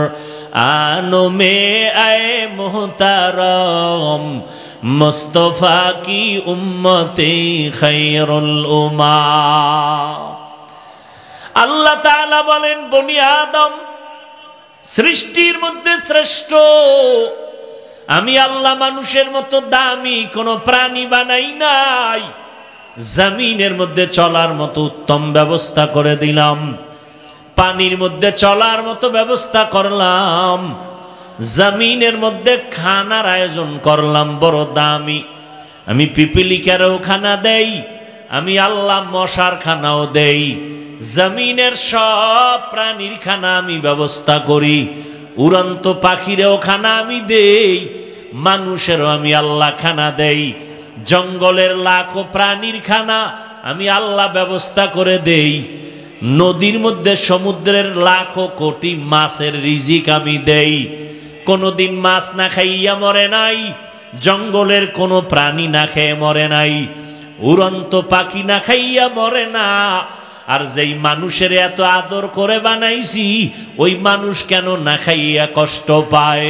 আনো মে আয়ে মুহতারম, মুস্তফা কি উম্মতে খায়রুল উম্মা। আল্লাহ তাআলা বলেন বনি আদম সৃষ্টির মধ্যে শ্রেষ্ঠ। আমি আল্লাহ মানুষের মতো দামি কোন প্রাণী বানাই নাই। জমিনের মধ্যে চলার মতো উত্তম ব্যবস্থা করে দিলাম, পানির মধ্যে চলার মতো ব্যবস্থা করলাম, জমিনের মধ্যে খানার আয়োজন করলাম বড় দামি। আমি পিপিলিকারও খানা দেই, আমি আল্লাহ মশার খানাও দেই, জমিনের সব প্রাণীর খানা আমি ব্যবস্থা করি, উড়ন্ত পাখিরেও খানা আমি দেই, মানুষেরও আমি আল্লাহ খানা দেই, জঙ্গলের লাখো প্রাণীর খানা আমি আল্লাহ ব্যবস্থা করে দেই, নদীর মধ্যে সমুদ্রের লাখো কোটি মাছের রিজিক আমি দেই। কোনোদিন মাছ না খাইয়া মরে নাই, জঙ্গলের কোনো প্রাণী না খেয়ে মরে নাই, উড়ন্ত পাখি না খাইয়া মরে না। আর যেই মানুষের এত আদর করে বানাইছি, ওই মানুষ কেন না খাইয়া কষ্ট পায়?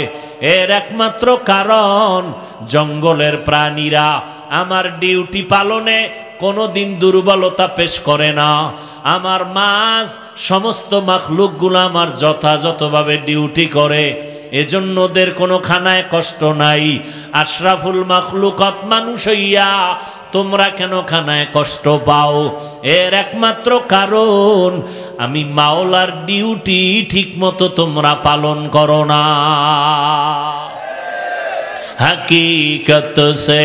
এর একমাত্র কারণ জঙ্গলের প্রাণীরা আমার ডিউটি পালনে কোনোদিন দুর্বলতা পেশ করে না। আমার মাছ সমস্ত মাখলুকগুলো আমার যথাযথভাবে ডিউটি করে, এজন্য ওদের কোনো খানায় কষ্ট নাই। আশরাফুল মাখলুকাত মানুষ হইয়া তোমরা কেন খানায় কষ্ট পাও? এর একমাত্র কারণ আমি মাওলার ডিউটি ঠিক মতো তোমরা পালন করো না। हकीकत से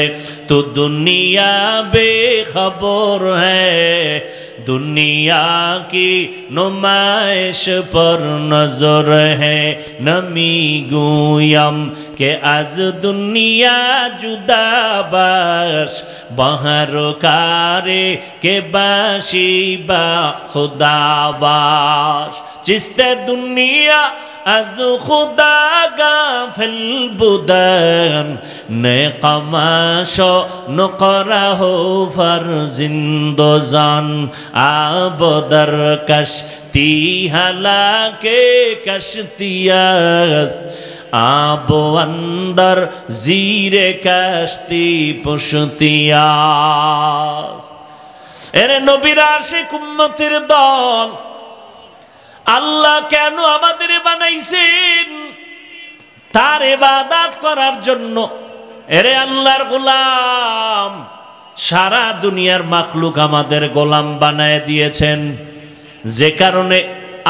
तो दुनिया बेखबर है, दुनिया की नुमाइश पर नजर है। नमी गुयम के आज दुनिया जुदा बाश, बहर कारे के बाशी बा खुदा बाश। जिसते दुनिया از خدا غافل بودن، نقماشو نقره فرزند زن. آب در کشتی هلاکه کشتی است، آب اندر زیر کشتی پشتی است. এরে নবীর আশিক উম্মতের দল, আল্লাহ কেন আমাদের বানাইছেন? তার ইবাদত করার জন্য। এরে আল্লাহর গোলাম, সারা দুনিয়ার মাখলুক আমাদের গোলাম বানায় দিয়েছেন, যে কারণে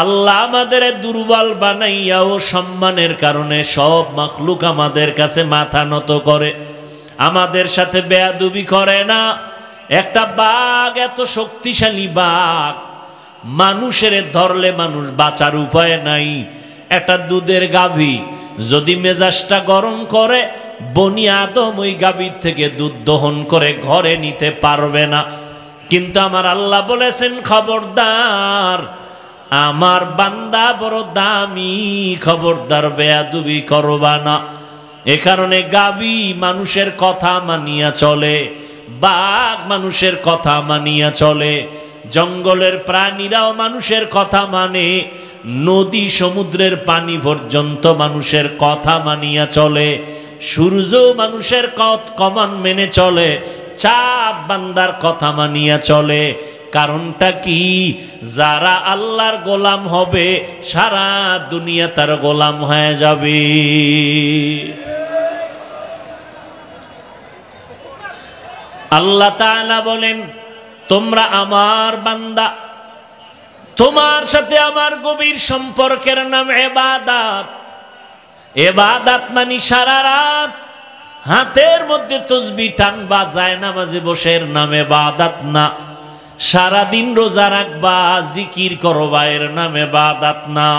আল্লাহ আমাদের দুর্বল বানাইয়াও সম্মানের কারণে সব মাখলুক আমাদের কাছে মাথা নত করে, আমাদের সাথে বেয়াদবি করে না। একটা বাঘ, এত শক্তিশালী বাঘ, মানুষের ধরলে মানুষ বাঁচার উপায় নাই। একটা দুধের গাভী যদি মেজাজটা গরম করে, বনি আদম ওই গাভীর থেকে দুধ দহন করে ঘরে নিতে পারবে না। কিন্তু আমার আল্লাহ বলেছেন, খবরদার, আমার বান্দা বড় দামি, খবরদার বেয়াদবি করবা না। এ কারণে গাভী মানুষের কথা মানিয়া চলে, বাঘ মানুষের কথা মানিয়া চলে, জঙ্গলের প্রাণীরাও মানুষের কথা মানে, নদী সমুদ্রের পানি পর্যন্ত মানুষের কথা মানিয়া চলে, সূর্য মানুষের কমান মেনে চলে, চাঁদ বান্দার কথা মানিয়া চলে। কারণটা কি? যারা আল্লাহর গোলাম হবে সারা দুনিয়া তার গোলাম হয়ে যাবে। আল্লাহ তাআলা বলেন, তোমরা আমার বান্দা, তোমার সাথে আমার গভীর সম্পর্কের নাম ইবাদত। ইবাদত মানে সারা রাত হাতের মধ্যে তসবিহ টানবা, জায়নামাজে বসে, এর নাম ইবাদত না। সারাদিন রোজা রাখবা, জিকির করবা, এর নাম ইবাদত না।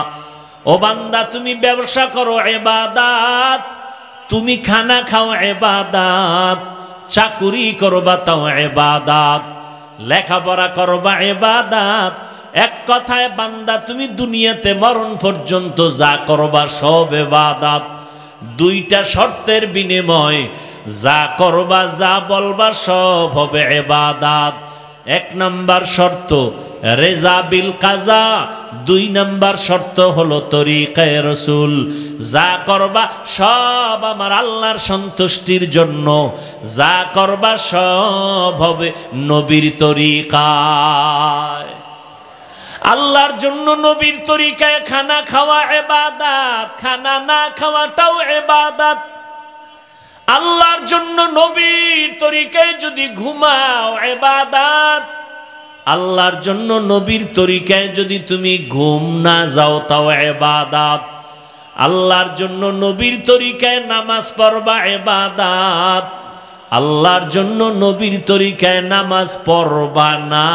ও বান্দা, তুমি ব্যবসা করো ইবাদত, তুমি খানা খাও ইবাদত, চাকুরি করবা তাও ইবাদত, লেখাপড়া করবা ইবাদত। এক কথায় বান্দা, তুমি দুনিয়াতে মরণ পর্যন্ত যা করবা সব ইবাদত। দুইটা শর্তের বিনিময় যা করবা, যা বলবা সব হবে ইবাদত। এক নাম্বার শর্ত রেজা বিল কাজা, দুই নাম্বার শর্ত হলো তরিকায়ে রাসূল। যা করবা সব আমার আল্লাহর সন্তুষ্টির জন্য, যা করবা সব হবে নবীর তরিকায়। আল্লাহর জন্য নবীর তরিকায় খানা খাওয়া ইবাদত, খানা না খাওয়াটাও ইবাদত। আল্লাহর জন্য নবীর তরিকায় যদি ঘুমাও ইবাদত, আল্লাহর জন্য নবীর তরিকায় যদি তুমি ঘুম না যাও তাও ইবাদত। আল্লাহর জন্য নবীর তরিকায় নামাজ পড়বা ইবাদত, আল্লাহর জন্য নবীর তরিকায় নামাজ পড়বা না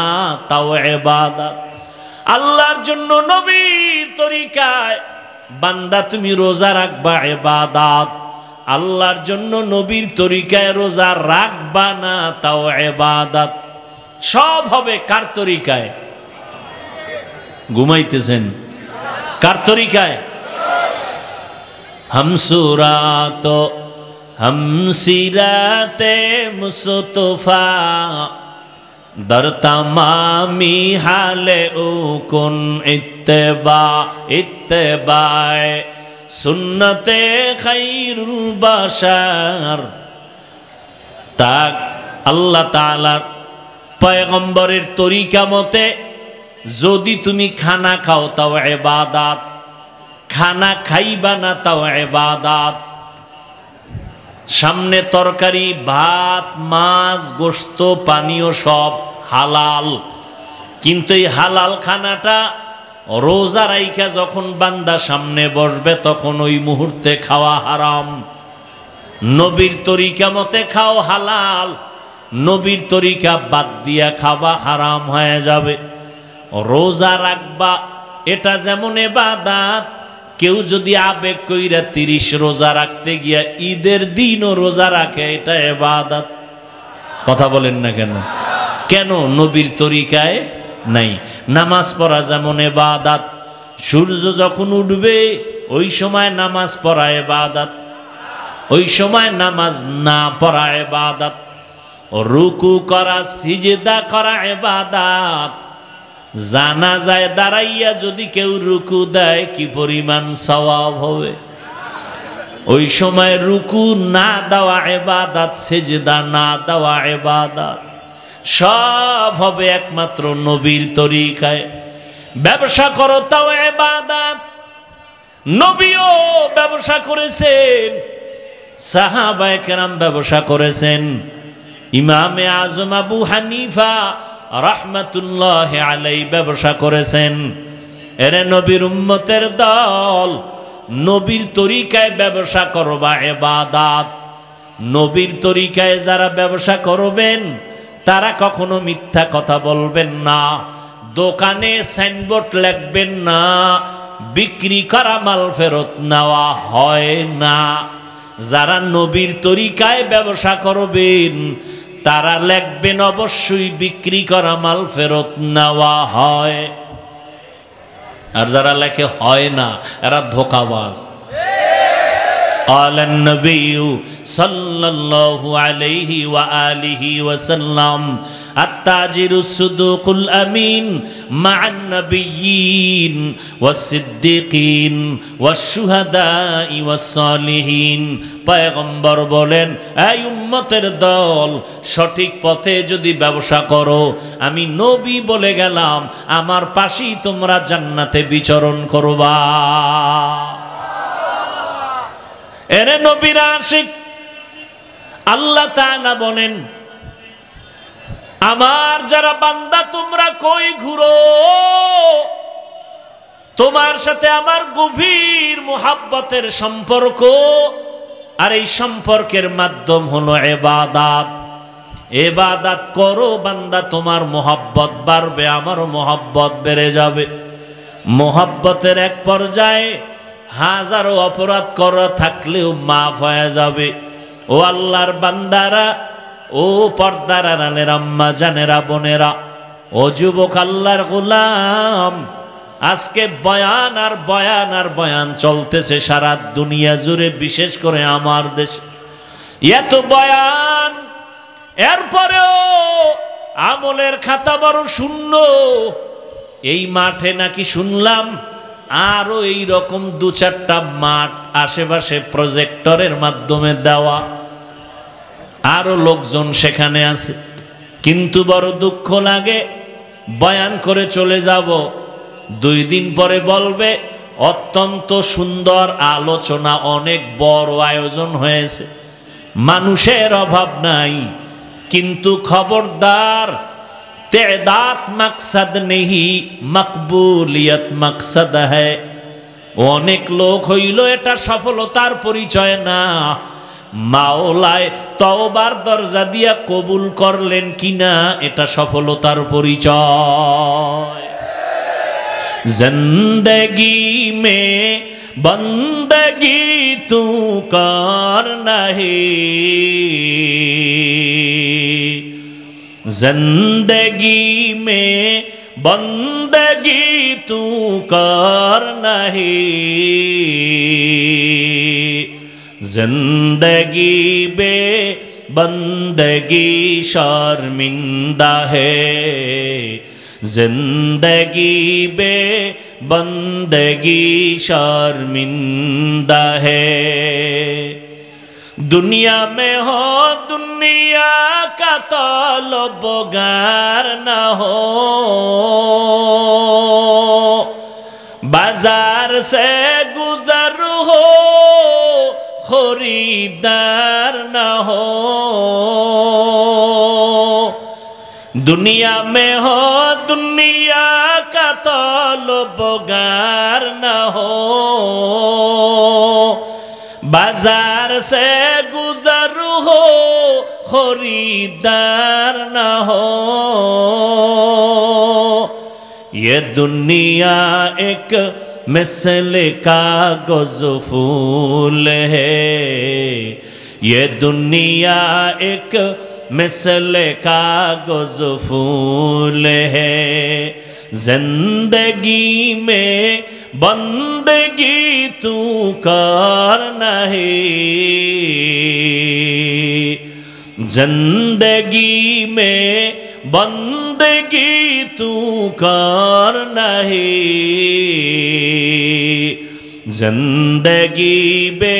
তাও ইবাদত। আল্লাহর জন্য নবীর তরিকায় বান্দা তুমি রোজা রাখবা ইবাদত, আল্লাহর জন্য নবীর তরিকায় রোজা রাখবা না তাও ইবাদত। সব হবে কার তরিকায়? ঘুমাইতেছেন কার তরিকায়? হামসুরাত হামসিরাতে মুস্তফা দর তামামি হালে উকুন ইত্তেবা ইত্তেবায়ে সুন্নতে খায়রুল বাশার। তাক আল্লাহ তাআলার পয়গম্বরের তরিকা মতে যদি তুমি খানা খাও তাও ইবাদত, খানা খাইবা না তাও ইবাদত। সামনে তরকারি, ভাত, মাছ, গোশত, পানীয় সব হালাল, কিন্তু এই হালাল খানাটা রোজা রাইখা যখন বান্দা সামনে বসবে তখন ওই মুহূর্তে খাওয়া হারাম। নবীর তরিকা মতে খাও হালাল, নবীর তরিকা বাদ দিয়া খাওয়া হারাম হয়ে যাবে। রোজা রাখবা এটা যেমন ইবাদত, কেউ যদি আবেগ কইরা 30 রোজা রাখতে গিয়া ঈদের দিনও রোজা রাখে, এটা ইবাদত। কথা বলেন না কেন? কেন? নবীর তরিকায় নাই। নামাজ পড়া যেমন ইবাদত, সূর্য যখন উঠবে ওই সময় নামাজ পড়া ইবাদত, ওই সময় নামাজ না পড়া ইবাদত। রুকু করা, সিজদা করা ইবাদত। জানাজায় দাঁড়াইয়া যদি কেউ রুকু দেয় কি পরিমাণ সওয়াব হবে। ওই সময় রুকু না দেওয়া ইবাদত, সিজদা না দেওয়া ইবাদত। সব হবে একমাত্র নবীর তরিকায়। ব্যবসা করো তাও ইবাদত। নবীও ব্যবসা করেছেন, সাহাবায়ে কেরাম ব্যবসা করেছেন। ইমামে আজম আবু হানিফা রাহমাতুল্লাহি আলাইহি ব্যবসা করেছেন। এরে নবীর উম্মতের দল, নবীর তরিকায় ব্যবসা করবা ইবাদত। নবীর তরিকায় যারা ব্যবসা করবেন তারা কখনো মিথ্যা কথা বলবেন না, দোকানে সাইনবোর্ড লিখবেন না, বিক্রি করা মাল ফেরত নেওয়া হয় না। যারা নবীর তরিকায় ব্যবসা করবেন তারা লিখবেন অবশ্যই বিক্রি করা মাল ফেরত নেওয়া হয়। আর যারা লেখে হয় না এরা ধোঁকাবাজ। قال النبي صلى الله عليه وآله وسلم التاجر الصدوق الأمين مع النبيين والصديقين والشهداء والصالحين। পয়গম্বর বলেন, এই উম্মতের দল, সঠিক পথে যদি ব্যবসা করো, আমি নবী বলে গেলাম, আমার পাশেই তোমরা জান্নাতে বিচরণ করবা। এরে নবীর আশিক, আল্লাহ তাআলা বলেন, আমার যারা বান্দা তোমরা কই ঘুরো, তোমার সাথে আমার গভীর মুহাব্বতের সম্পর্ক, আর এই সম্পর্কের মাধ্যম হলো ইবাদত। ইবাদত করো বান্দা, তোমার মুহাব্বত বাড়বে, আমারও মুহাব্বত বেড়ে যাবে। মুহাব্বতের এক পর্যায়ে হাজারো অপরাধ করা থাকলেও মাফ হয়ে যাবে। ও আল্লাহর বান্দারা, ও পর্দার আড়ালের আম্মা জানেরা, বোনেরা, ও যুবক আল্লাহর গোলাম, আজকে বয়ান আর বয়ান আর বয়ান চলতেছে সারা দুনিয়া জুড়ে, বিশেষ করে আমার দেশে এত বয়ান, এরপরেও আমলের খাতা বড় শূন্য। এই মাঠে নাকি শুনলাম আরো এই রকম দু চারটা মাঠ আশেপাশে প্রজেক্টরের মাধ্যমে দেওয়া, আরো লোকজন সেখানে আছে। কিন্তু বড় দুঃখ লাগে, বয়ান করে চলে যাব, 2 দিন পরে বলবে অত্যন্ত সুন্দর আলোচনা, অনেক বড় আয়োজন হয়েছে, মানুষের অভাব নাই। কিন্তু খবরদার, তেদাত মকসদ নেহি, মকবুলিয়ত মকসদ হ্যায়। অনেক লোক হইল, এটা সফলতার পরিচয় না। মাওলায় তওবার দরজা দিয়া কবুল করলেন কিনা, এটা সফলতার পরিচয়। জিন্দগি মে বন্দগি তু কর নাহি, जिंदगी में बंदगी तू कर नहीं, जिंदगी बे बंदगी शर्मिंदा है, जिंदगी बे बंदगी शर्मिंदा है। दुनिया में हो दुनिया का तलबगार न हो, बाजार से गुजर हो खरीदार न हो। दुनिया में हो दुनिया का तलबगार न हो, बाजार से गुजर हो खरीदार न हो। ये दुनिया एक मिसल कागज फूल है, ये दुनिया एक मिसल कागज फूल है। जिंदगी में बंदगी तू कर नहीं, जिंदगी में बंदगी तू कर नहीं, जिंदगी बे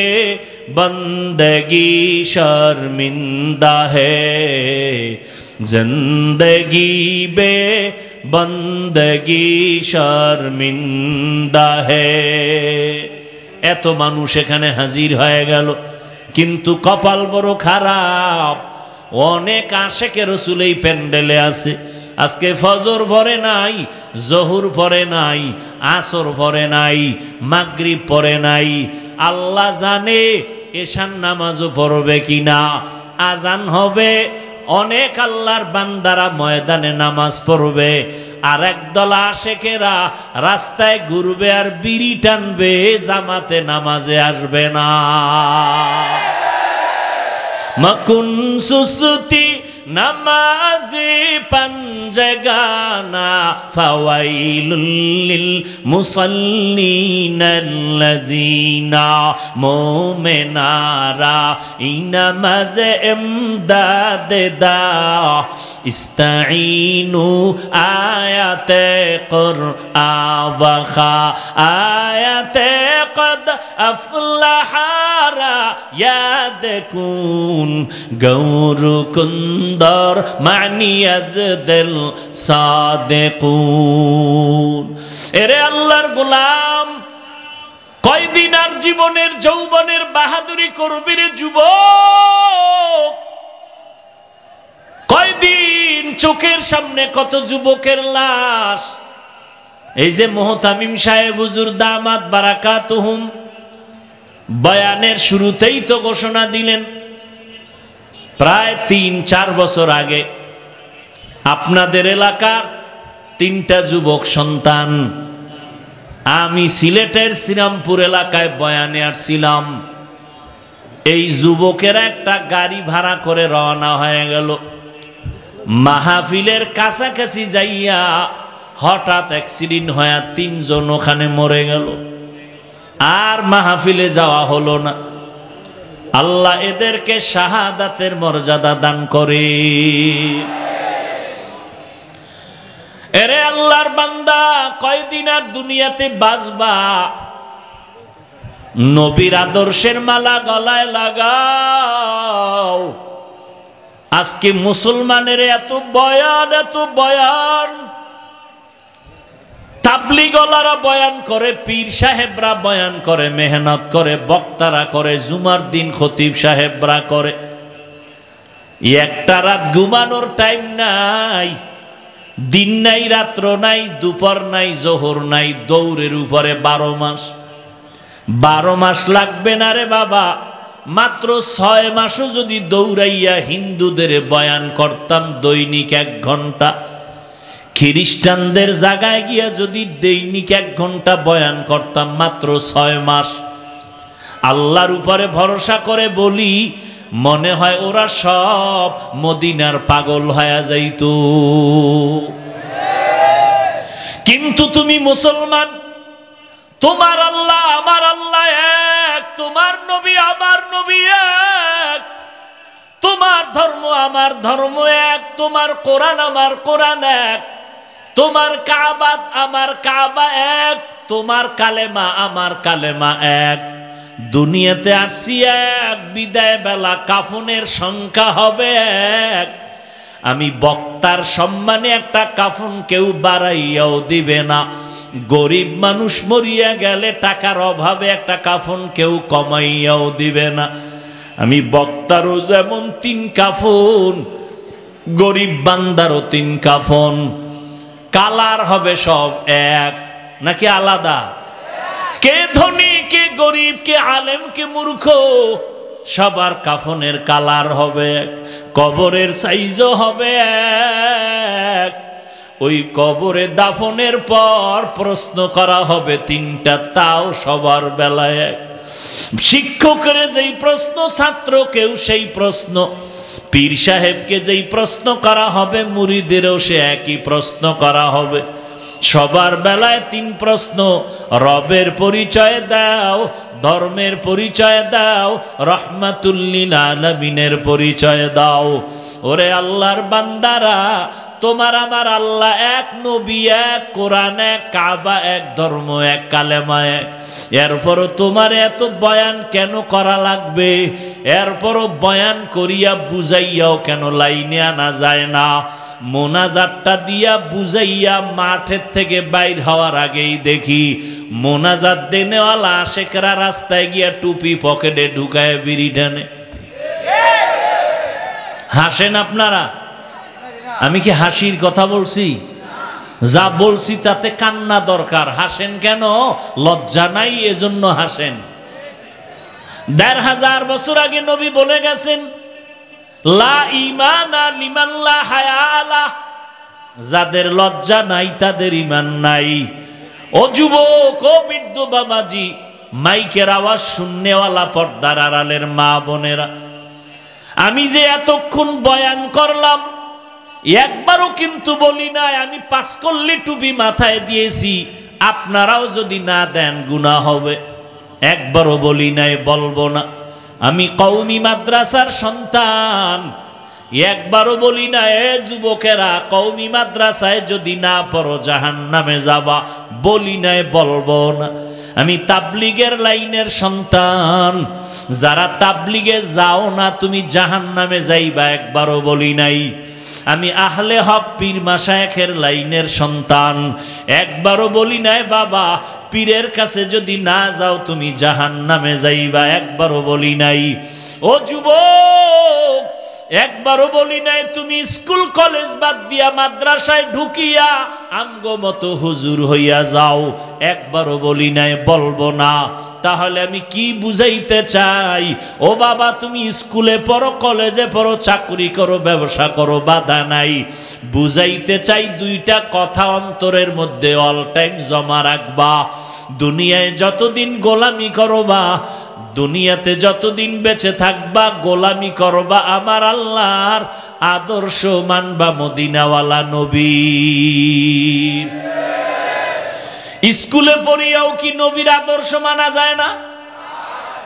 बंदगी शर्मिंदा है, जिंदगी बे बंदगी शर्मिंदा है। এত মানুষ এখানে হাজির হয়ে গেল, কিন্তু কপাল বড় খারাপ, অনেক আশেকে রসুল এই প্যান্ডেলে আছে। আজকে ফজর পড়ে নাই, জহুর পড়ে নাই, আসর পড়ে নাই, মাগরিব পড়ে নাই। আল্লাহ জানে এশার নামাজও পড়বে কিনা। আজান হবে, অনেক আল্লাহর বান্দারা ময়দানে নামাজ পড়বে, আর একদল আশেকেরা রাস্তায় ঘুরবে আর বিড়ি টানবে, জামাতে নামাজে আসবে না। মকুন সুসুতি নামাজি পাঞ্জগানা ফাওয়াইলুল লিল মুসাল্লিনাল্লাযিনা মুমিনারা ইনামাজে ইমদাদে দা ইস্তাঈনু আয়াতে কুরআন আয়াতে কদ আফলাহারা ইয়াদকুন গৌরু কুন্দর মানিয়াজ দিল সাদেকুন। এরে আল্লাহর গোলাম, কয়দিন আর জীবনের যৌবনের বাহাদুরি করবি রে যুবক? কয়দিন চোখের সামনে কত যুবকের লাশ। এই যে মুহতামিম সাহেব হুজুর দামাত বারাকাতুহুম বয়ানের শুরুতেই তো ঘোষণা দিলেন, প্রায় ৩-৪ বছর আগে আপনাদের এলাকার ৩টা যুবক সন্তান, আমি সিলেটের শ্রীরামপুর এলাকায় বয়ানে আসছিলাম। এই যুবকেরা একটা গাড়ি ভাড়া করে রওনা হয়ে গেল। মাহফিলের কাছাকাছি যাইয়া হঠাৎ অ্যাক্সিডেন্ট হয়ে ৩ জন ওখানে মরে গেল। আর মাহফিলে যাওয়া হলো না। আল্লাহ এদেরকে শাহাদাতের মর্যাদা দান করে। এরে আল্লাহর বান্দা, কয়দিন আর দুনিয়াতে বাঁচবা? নবীর আদর্শের মালা গলায় লাগাও। আজকে মুসলমানের এত বয়ান, এত বয়ান, তাবলীগওয়ালারা বয়ান করে, পীর সাহেবরা বয়ান করে, মেহনত করে, বক্তারা করে, জুমার দিন খতিব সাহেবরা করে। একটা রাত ঘুমানোর টাইম নাই, দিন নাই, রাত্র নাই, দুপুর নাই, জোহর নাই, দৌড়ের উপরে 12 মাস। 12 মাস লাগবে না রে বাবা, মাত্র 6 মাসও যদি দৌড়াইয়া হিন্দুদের বয়ান করতাম দৈনিক 1 ঘন্টা, খ্রিস্টানদের জায়গায় গিয়া যদি দৈনিক 1 ঘন্টা বয়ান করতাম, মাত্র 6 মাস, আল্লাহর উপরে ভরসা করে বলি, মনে হয় ওরা সব মদিনার পাগল হয়ে যাইত। কিন্তু তুমি মুসলমান, তোমার আল্লাহ আমার আল্লাহ এক, তোমার নবী আমার নবী এক, তোমার ধর্ম আমার ধর্ম এক, তোমার কোরআন আমার কোরআন এক, তোমার কাবা আমার কাবা এক, তোমার কালেমা আমার কালেমা এক। দুনিয়াতে আসছি এক, বিদায় বেলা কাফনের সংখ্যা হবে এক। আমি বক্তার সম্মানে একটা কাফন কেউ বাড়াইয়াও দিবে না। গরিব মানুষ মরিয়া গেলে টাকার অভাবে একটা কাফন কেউ কমাইয়াও দিবে না। আমি বক্তারও যেমন 3 কাফন, গরিব বান্দারও 3 কাফন। কালার হবে সব এক নাকি আলাদা? কে ধনী, কে গরিব, কে আলেম, কে মূর্খ, সবার কাফনের কালার হবে এক, কবরের সাইজও হবে এক। ওই কবরে দাফনের পর প্রশ্ন করা হবে 3টা, তাও সবার বেলায় এক। শিক্ষকের যেই প্রশ্ন, ছাত্রকেও সেই প্রশ্ন, পীর সাহেবকে যেই প্রশ্ন করা হবে, মুরিদেরও সে একই প্রশ্ন করা হবে। সবার বেলায় 3 প্রশ্ন। রবের পরিচয় দাও, ধর্মের পরিচয় দাও, রহমাতুল লিল আলামিনের পরিচয় দাও। ওরে আল্লাহর বান্দারা, তোমার আমার আল্লাহ এক, নবী এক, কোরআন এক, কাবা এক, ধর্ম এক, কালেমা এক। এরপরও তোমার এত বয়ান কেন করা লাগবে? এরপরও বয়ান করিয়া বুঝাইয়াও কেন লাইনে আনা যায় না? মোনাজাতটা দিয়া বুঝাইয়া মাঠের থেকে বাইর হওয়ার আগেই দেখি মোনাজাত দেনেওয়ালা আশেকরা রাস্তায় গিয়া টুপি পকেটে ঢুকায় বিড়ি টানে। হাসেন আপনারা? আমি কি হাসির কথা বলছি? যা বলছি তাতে কান্না দরকার। হাসেন কেন? লজ্জা নাই, এজন্য হাসেন। 1500 বছর আগে নবী বলে গেছেন, লা ঈমানা লিমান লা হায়া, যাদের লজ্জা নাই তাদের ঈমান নাই। ও যুবক, ও বৃদ্ধ বাবাজি, মাইকের আওয়াজ শুননেওয়ালা, পর্দার আড়ালের মা বোনেরা, আমি যে এতক্ষণ বয়ান করলাম একবারও কিন্তু বলি নাই আমি 5 কল্লি টুপি মাথায় দিয়েছি, আপনারাও যদি না দেন গুনাহ হবে। একবারও বলি নাই, বলবো না। আমি কওমি মাদ্রাসার সন্তান, একবারও বলি না এ যুবকেরা কওমি মাদ্রাসায় যদি না পড়ো জাহান্নামে যাবা, বলি নাই, বলবো না। আমি তাবলিগের লাইনের সন্তান, যারা তাবলিগে যাও না তুমি জাহান্নামে যাইবা, একবারও বলি নাই। আমি আহলে হক পীর মাশায়েখের লাইনের সন্তান, একবারও বলি নাই বাবা পীরের কাছে যদি না যাও তুমি জাহান্নামে যাইবা, একবারও বলি নাই। ও যুবক, একবারও বলি নাই তুমি স্কুল কলেজ বাদ দিয়া মাদ্রাসায় ঢুকিয়া আমগো মতো হুজুর হইয়া যাও, একবারও বলি নাই, বলবো না। তাহলে আমি কি বুঝাইতে চাই? ও বাবা, তুমি স্কুলে পড়ো, কলেজে পড়ো, চাকরি করো, ব্যবসা করো, বাধা নাই। বুঝাইতে চাই দুইটা কথা অন্তরের মধ্যে অল টাইম জমা রাখবা। দুনিয়ায় যতদিন গোলামি করবা, দুনিয়াতে যতদিন বেঁচে থাকবা, গোলামি করবা আমার আল্লাহর, আদর্শ মানবা মদিনাওয়ালা নবীর। স্কুলে পড়িয়াও কি নবীর আদর্শ মানা যায় না?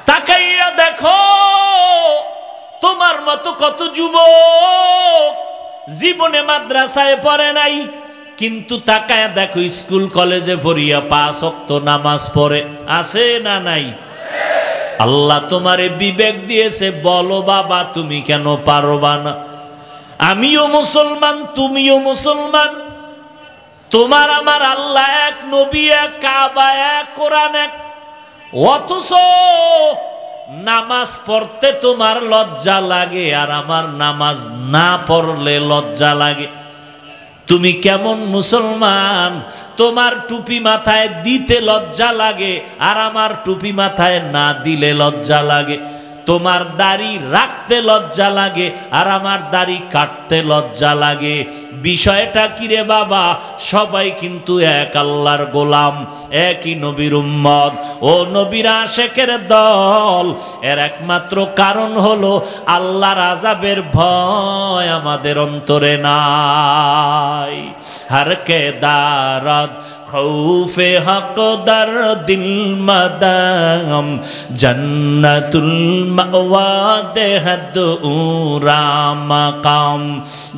তাকাইয়া দেখো তোমার মতো কত যুবক জীবনে মাদ্রাসায় পড়ে নাই, কিন্তু তাকাইয়া দেখো স্কুল কলেজে পড়িয়া 5 ওয়াক্ত নামাজ পড়ে, আছে না নাই? আল্লাহ তোমারে বিবেক দিয়েছে, বলো বাবা তুমি কেন পারবা না? আমিও মুসলমান, তুমিও মুসলমান, তোমার আমার আল্লাহ এক, নবী এক, কাবা এক, কোরআন এক, অথচ নামাজ পড়তে তোমার লজ্জা লাগে আর আমার নামাজ না পড়লে লজ্জা লাগে। তুমি কেমন মুসলমান? তোমার টুপি মাথায় দিতে লজ্জা লাগে আর আমার টুপি মাথায় না দিলে লজ্জা লাগে। তোমার দাড়ি রাখতে লজ্জা লাগে আর আমার দাড়ি কাটতে লজ্জা লাগে। বিষয়টা কি রে বাবা? সবাই কিন্তু এক আল্লাহর গোলাম, একই নবীর উম্মত, ও নবীর আশেকের দল। এর একমাত্র কারণ হলো আল্লাহর আযাবের ভয় আমাদের অন্তরে নাই। হর কে দারদ খৌফে হক দর দিল মদাম, জন্নতুল মাওয়া দেহদ উরা মাকাম,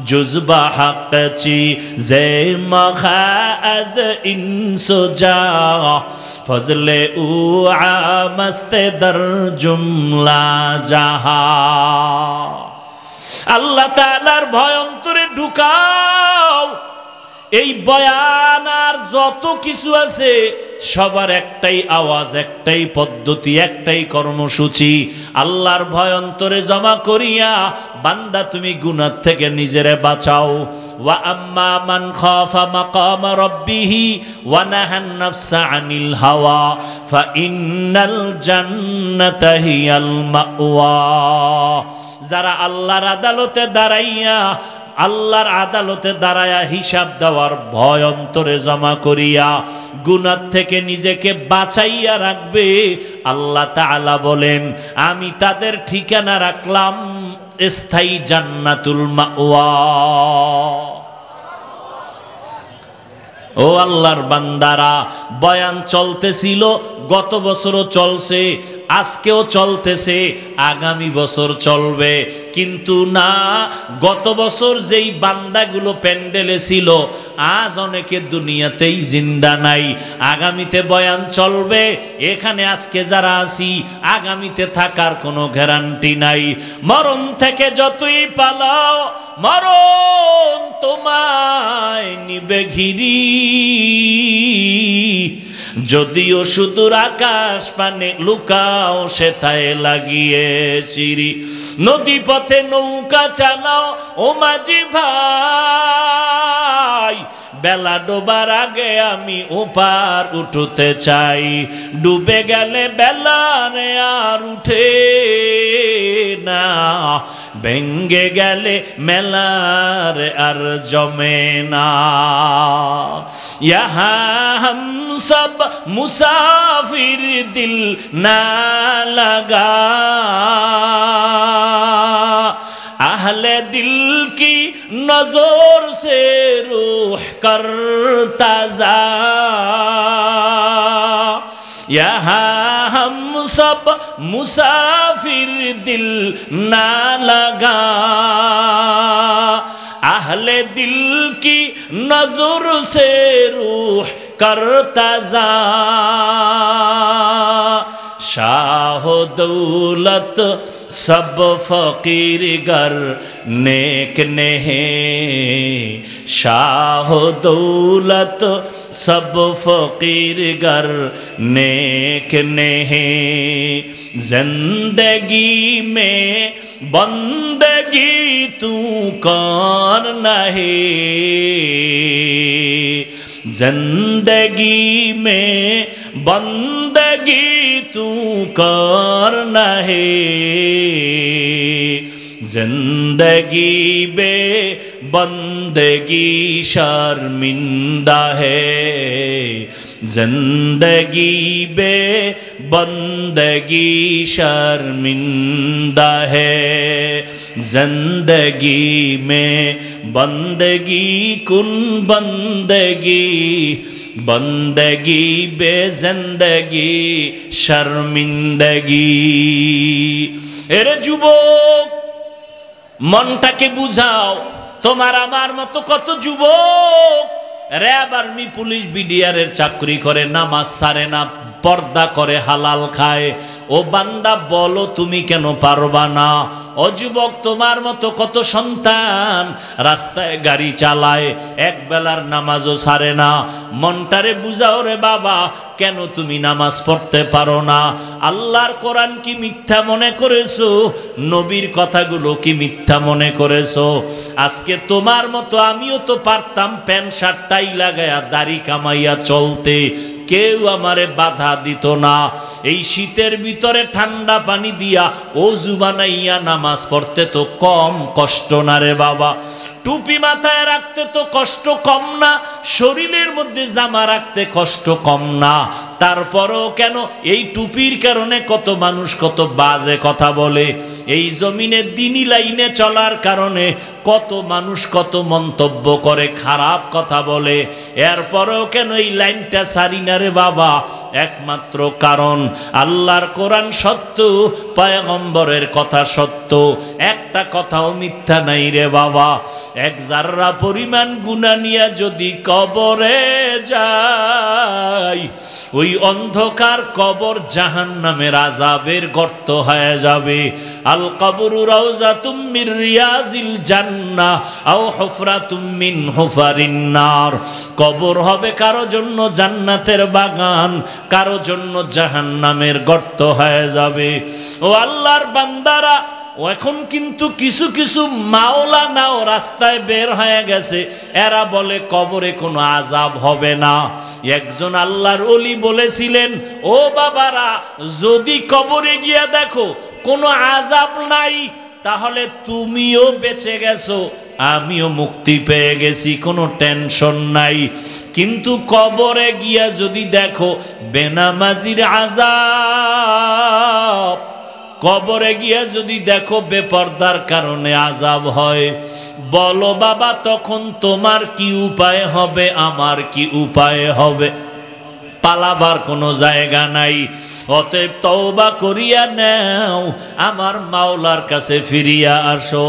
জুজবা হক চি জে মখাজ ইনসুজা, ফজলে উ আমস্তে দর জুমলা জাহা। আল্লাহ তাআলার ভয় অন্তরে ঢুকাও। এই বয়ান আর যত কিছু আছে সবার একটাই আওয়াজ, একটাই পদ্ধতি, একটাই কর্মসূচি। আল্লাহর ভয় অন্তরে জমা করিয়া বান্দা তুমি গুনাহ থেকে নিজেরে বাঁচাও। ওয়া আম্মা মান খাফা মাকাম রাব্বিহি ওয়া নাহান নাফসা আনিল হাওয়া ফা ইন্নাল জান্নাতা হিয়াল মাওয়া। যারা আল্লাহর আদালতে দাঁড়াইয়া, আল্লাহর আদালতে দাঁড়ায়া হিসাব দেওয়ার ভয় অন্তরে জমা করিয়া গুনাহ থেকে নিজেকে বাঁচাইয়া রাখবে, আল্লাহ তাআলা বলেন আমি তাদের ঠিকানা রাখলাম স্থায়ী জান্নাতুল মাওয়া। ও আল্লাহর বান্দারা, বয়ান চলতেছিল, গত বছরও চলছে, আজকেও চলতেছে, আগামী বছর চলবে। কিন্তু না, গত বছর যেই বান্দাগুলো প্যান্ডেলে ছিল আজ অনেকে দুনিয়াতেই জিন্দা নাই। আগামীতে বয়ান চলবে, এখানে আজকে যারা আছি আগামীতে থাকার কোনো গ্যারান্টি নাই। মরণ থেকে যতই পালাও মরণ তোমায় নিবে ঘিরি, যদিও সুদূর আকাশ পানে লুকাও সেথায় লাগিয়ে চিরি। নদী পথে নৌকা চালাও ও মাঝি ভাই, বেলা ডোবার আগে আমি ওপার উঠতে চাই। ডুবে গেলে বেলা রে আর উঠে না, ভেঙ্গে গেলে মেলার আর জমে না। ইহা হাম সব মুসাফির দিল না লাগা, अहले दिल की नजर से रूह करता जा, यहाँ हम सब मुसाफिर दिल ना लगा, अहले दिल की नजर से रूह करता जा। शाह दौलत सब फकीर गर नेक नहीं, शाह दौलत सब फकीर गर नेक नहीं, जिंदगी में बंदगी तू कौन नहीं, जिंदगी में बंदगी तू कर नहीं, जिंदगी बे बंदगी शर्मिंदा है, जिंदगी बे बंदगी शर्मिंदा है, जिंदगी में बंदगी कुन बंदगी, बंदगी बे जिंदगी शर्मिंदगी। এরে যুবক, মনটাকে বুঝাও। তোমার আমার মতো কত যুবক র‍্যাব, আর্মি, পুলিশ, বিডিআরের চাকরি করে, নামাজ ছাড়ে না, পর্দা করে, হালাল খায়। ও বান্দা, বলো তুমি কেন পারবা না? ও যুবক, তোমার মতো কত সন্তান রাস্তায় গাড়ি চালায়, এক বেলার নামাজও ছাড়ে না। মনটারে বুঝাও রে বাবা, কেন তুমি নামাজ পড়তে পারো না? আল্লাহর কোরআন কি মিথ্যা মনে করেছো? নবীর কথাগুলো কি মিথ্যা মনে করেছো? আজকে তোমার মতো আমিও তো পারতাম প্যান্ট শার্ট টাই লাগায়া দাড়ি কামাইয়া চলতে, কেউ আমারে বাধা দিত না। এই শীতের ভিতরে ঠান্ডা পানি দিয়া ওযু বানাইয়া নামাজ পড়তে তো কম কষ্ট না রে বাবা? টুপি মাথায় রাখতে তো কষ্ট কম না? শরীরের মধ্যে জামা রাখতে কষ্ট কম না? তারপরেও কেন এই টুপির কারণে কত মানুষ কত বাজে কথা বলে, এই জমিনে দ্বীনি লাইনে চলার কারণে কত মানুষ কত মন্তব্য করে, খারাপ কথা বলে, এরপরেও কেন এই লাইনটা ছাড়ি না রে বাবা? একমাত্র কারণ আল্লাহর কোরআন সত্য, পয়গম্বরের কথা সত্য, একটা কথাও মিথ্যা নাই রে বাবা। এক জাররা পরিমাণ গুনাহ নিয়ে যদি কবরে যাই, ওই অন্ধকার কবর জাহান্নামের আযাবের গর্ত হয়ে যাবে। আল কবরু রাউযাতুম মির রিয়াজিল জান্নাহ আও হুফরাতুম মিন হুফারিন নার। কবর হবে কারো জন্য জান্নাতের বাগান, কারো জন্য জাহান্নামের গর্ত হয়ে যাবে। ও আল্লাহর বান্দারা, এখন কিন্তু কিছু কিছু মাওলানাও রাস্তায় বের হয়ে গেছে, এরা বলে কবরে কোনো আযাব হবে না। একজন আল্লাহর ওলি বলেছিলেন, ও বাবারা, যদি কবরে গিয়া দেখো কোনো আযাব নাই, তাহলে তুমিও বেঁচে গেছো, আমিও মুক্তি পেয়ে গেছি, কোনো টেনশন নাই। কিন্তু কবরে গিয়া যদি দেখো বেনামাজির আযাব, কবরে গিয়া যদি দেখো বেপরদার কারণে আযাব হয়, বলো বাবা তখন তোমার কি উপায় হবে, আমার কি উপায় হবে? পালাবার কোনো জায়গা নাই। অতএব তওবা করিয়া নাও, আমার মাওলার কাছে ফিরিয়া আসো।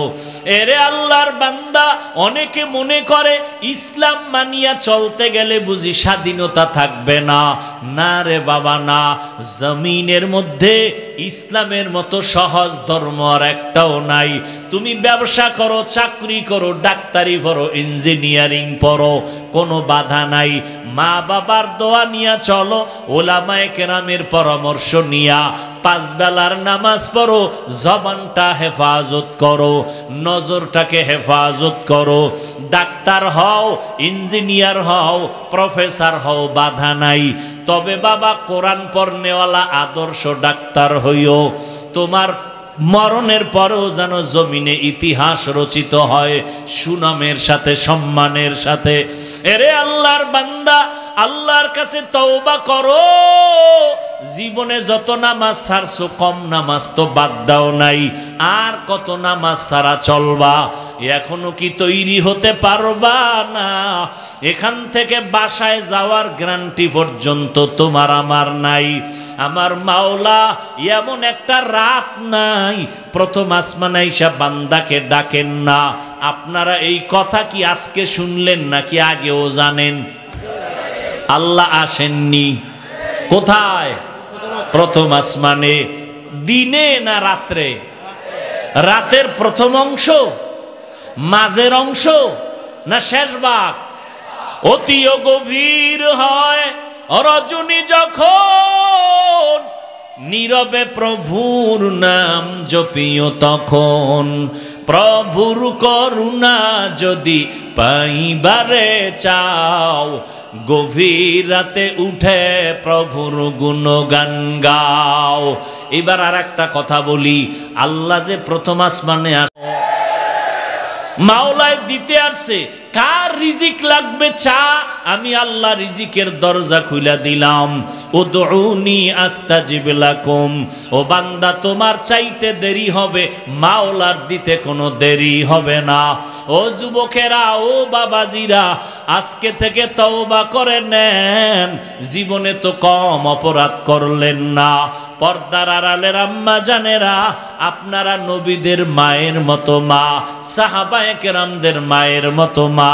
এরে আল্লাহর বান্দা, অনেকে মনে করে ইসলাম মানিয়া চলতে গেলে বুঝি স্বাধীনতা থাকবে না। না রে বাবা না, জমিনের মধ্যে ইসলামের মতো সহজ ধর্ম আর একটাও নাই। তুমি ব্যবসা করো, চাকরি করো, ডাক্তারি পড়ো, ইঞ্জিনিয়ারিং পড়ো, কোনো বাধা নাই। মা বাবার দোয়া নিয়া চলো, ওলামায়ে কেরামের পরামর্শ নিয়া পাঁচ বেলার নামাজ পড়ো, জবানটা হেফাজত করো, নজরটাকে হেফাজত করো। ডাক্তার হও, ইঞ্জিনিয়ার হও, প্রফেসর হও, বাধা নাই। তবে বাবা কোরআন পড়নেওয়ালা আদর্শ ডাক্তার হইও। তোমার মরণের পরেও যেন জমিনে ইতিহাস রচিত হয় সুনামের সাথে, সম্মানের সাথে। এরে আল্লাহর বান্দা, আল্লাহর কাছে তওবা করো। জীবনে যত নামাজ ছাড়ছো, কম নামাজ তো বাদ দাও নাই, আর কত নামাজ ছাড়া চলবা? এখনো কি তৈরি হতে পারবা না? এখান থেকে বাসায় যাওয়ার গ্যারান্টি পর্যন্ত তোমার আমার নাই। আমার মাওলা এমন একটা রাত নাই প্রথম আসমানে আইসা বান্দাকে ডাকেন না। আপনারা এই কথা কি আজকে শুনলেন নাকি আগেও জানেন? আল্লাহ আসেননি কোথায়? প্রথম আসমানে। দিনে না রাত্রে? রাতের প্রথম অংশ, মাঝের অংশ, না শেষ ভাগ? অতিও গভীর হয় রজনী যখন, নীরবে প্রভুর নাম জপিও তখন। প্রভুর করুণা যদি পাইবারে চাও, গভীর রাতে উঠে প্রভুর গুণগান গাও। এবার আর একটা কথা বলি, আল্লাহ যে প্রথম আসমানে মাওলায় দিতে আসছে, কার রিজিক লাগবে চা, আমি আল্লাহ রিজিকের দরজা খুলে দিলাম। উদউনি আস্তাজিব লাকুম। ও বান্দা, তোমার চাইতে দেরি হবে, মাওলার দিতে কোনো দেরি হবে না। ও যুবকেরা, ও বাবাজিরা, আজকে থেকে তওবা করে নেন। জীবনে তো কম অপরাধ করলেন না। পর্দার আড়ালের আম্মা জানেরা, আপনারা নবীদের মায়ের মতো মা, সাহাবায়ে কেরামদের মায়ের মতো মা,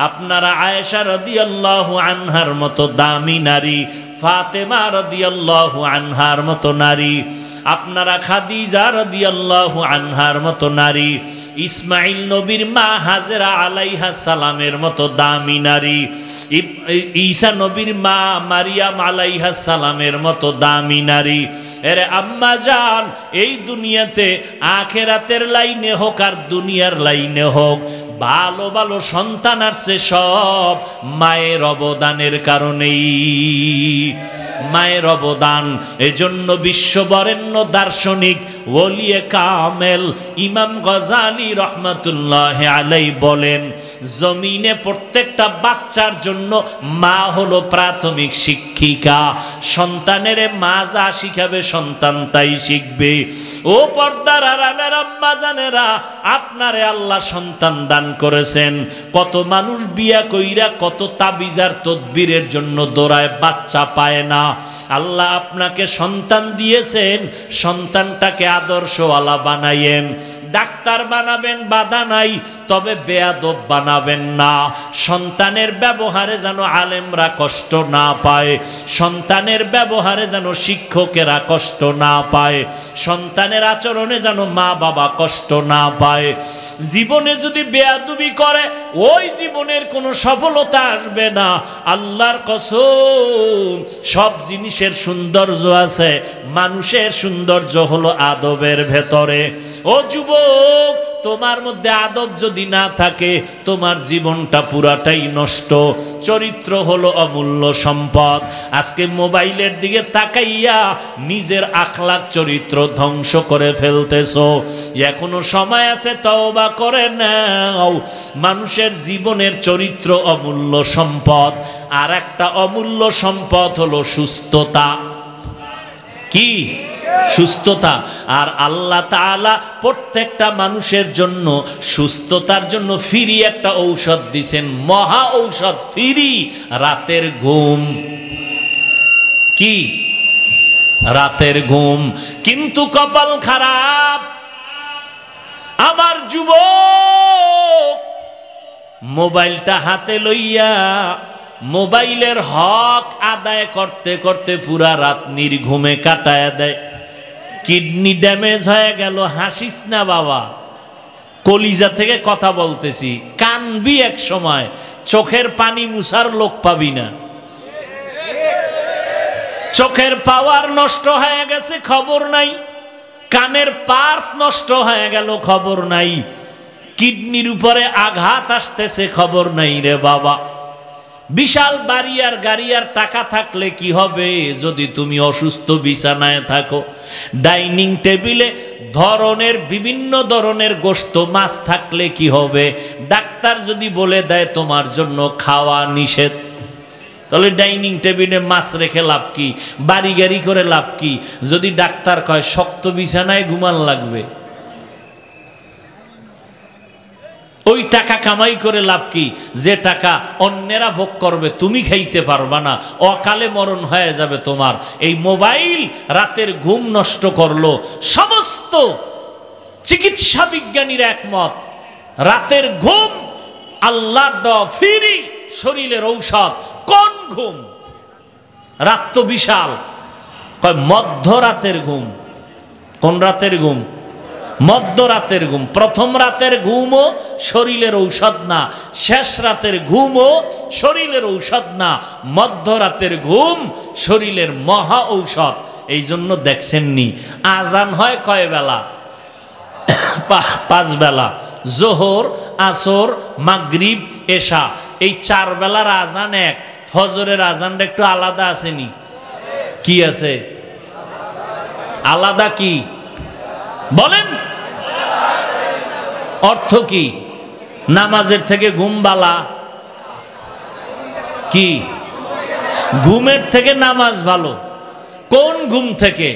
আপনারা আয়েশা রাদিয়াল্লাহু আনহার মতো দামি নারী, ফাতেমা রাদিয়াল্লাহু আনহার মতো নারী, আপনারা খাদিজা রাদিয়াল্লাহু আনহার মতো নারী, ইসমাইল নবীর মা হাজেরা আলাইহা সালামের মতো দামি নারী, ঈসা নবীর মা মারিয়াম আলাইহা সালামের মতো দামি নারী। এরে আম্মা জান, এই দুনিয়াতে আখেরাতের লাইনে হোক আর দুনিয়ার লাইনে হোক, ভালো ভালো সন্তান আসছে সব মায়ের অবদানের কারণেই। মায়ের অবদান। এজন্য বিশ্ববরেণ্য দার্শনিক ওলিয়ে কামেল ইমাম গজালি রহমাতুল্লাহ আলাইহি বলেন, জমিনে প্রত্যেকটা বাচ্চার জন্য মা হলো প্রাথমিক শিক্ষিকা। সন্তানের মা যা শিখাবে সন্তান তাই শিখবে। ও পর্দার আড়ালের আম্মা জানেরা, আপনারে আল্লাহ সন্তান দান করেছেন। কত মানুষ বিয়া কইরা কত তাবিজার তদবিরের জন্য দৌড়ায়, বাচ্চা পায় না। আল্লাহ আপনাকে সন্তান দিয়েছেন, সন্তানটাকে আদর্শওয়ালা বানাইয়েন। ডাক্তার বানাবেন, বাধা নাই, তবে বেয়াদব বানাবেন না। সন্তানের ব্যবহারে যেন আলেমরা কষ্ট না পায়, সন্তানের ব্যবহারে যেন শিক্ষকেরা কষ্ট না পায়, সন্তানের আচরণে যেন মা বাবা কষ্ট না পায়। জীবনে যদি বেয়াদবি করে, ওই জীবনের কোনো সফলতা আসবে না। আল্লাহর কসম, সব জিনিসের সৌন্দর্য আছে, মানুষের সৌন্দর্য হলো আদবের ভেতরে। ও যুবক, তোমার মধ্যে আদব যদি না থাকে, তোমার জীবনটা পুরাটাই নষ্ট। চরিত্র হলো অমূল্য সম্পদ। আজকে মোবাইলের দিকে তাকাইয়া নিজের আখলাক চরিত্র ধ্বংস করে ফেলতেছো। এখনো সময় আছে, তওবা করে নাও। মানুষের জীবনের চরিত্র অমূল্য সম্পদ। আর একটা অমূল্য সম্পদ হলো সুস্থতা। কি? সুস্থতা। আর আল্লাহ তাআলা প্রত্যেকটা মানুষের জন্য সুস্থতার জন্য ফ্রি একটা ঔষধ দিছেন, মহা ঔষধ, ফ্রি, রাতের ঘুম। কি? রাতের ঘুম। কিন্তু কপাল খারাপ আমার যুবক, মোবাইলটা হাতে লইয়া মোবাইলের হক আদায় করতে করতে পুরা রাত নির্ঘুমে কাটায় দেয়। কিডনি ড্যামেজ হয়ে গেল। হাসিস না বাবা, কলিজা থেকে কথা বলতেছি, কানবি এক সময়, চোখের পানি মুছার লোক পাবি না। চোখের পাওয়ার নষ্ট হয়ে গেছে, খবর নাই। কানের পার্স নষ্ট হয়ে গেল, খবর নাই। কিডনির উপরে আঘাত আসতেছে, খবর নাই রে বাবা। বিশাল বাড়ি আর গাড়ি আর টাকা থাকলে কি হবে যদি তুমি অসুস্থ বিছানায় থাকো? ডাইনিং টেবিলে বিভিন্ন ধরনের গোশত মাছ থাকলে কি হবে? ডাক্তার যদি বলে দেয় তোমার জন্য খাওয়া নিষেধ, তাহলে ডাইনিং টেবিলে মাছ রেখে লাভ কি? বাড়ি গাড়ি করে লাভ কি যদি ডাক্তার কয় শক্ত বিছানায় ঘুমান লাগবে? ওই টাকা কামাই করে লাভ কি যে টাকা অন্যেরা ভোগ করবে, তুমি খাইতে পারবা না, অকালে মরণ হয়ে যাবে তোমার। এই মোবাইল রাতের ঘুম নষ্ট করলো। সমস্ত চিকিৎসা বিজ্ঞানীর একমত, রাতের ঘুম আল্লাহর দেওয়া ফ্রি শরীরের ঔষধ। কোন ঘুম? রাত তো বিশাল, কয় মধ্যরাতের ঘুম। কোন রাতের ঘুম? মধ্যরাতের ঘুম। প্রথম রাতের ঘুমও শরীরের ঔষধ না, শেষ রাতের ঘুমও শরীরের ঔষধ না, মধ্যরাতের ঘুম শরীরের মহা ঔষধ। এই জন্য দেখছেননি আজান হয় কয় বেলা? 5 বেলা, জোহর, আসর, মাগরিব, এশা, এই 4 বেলার আজান এক। ফজরের আজানটা একটু আলাদা আসেনি? কি আছে আলাদা? কি বলেন? অর্থ কি? নামাজের থেকে ঘুম বালা? কি ঘুমের থেকে নামাজ ভালো? কোন ঘুম থেকে?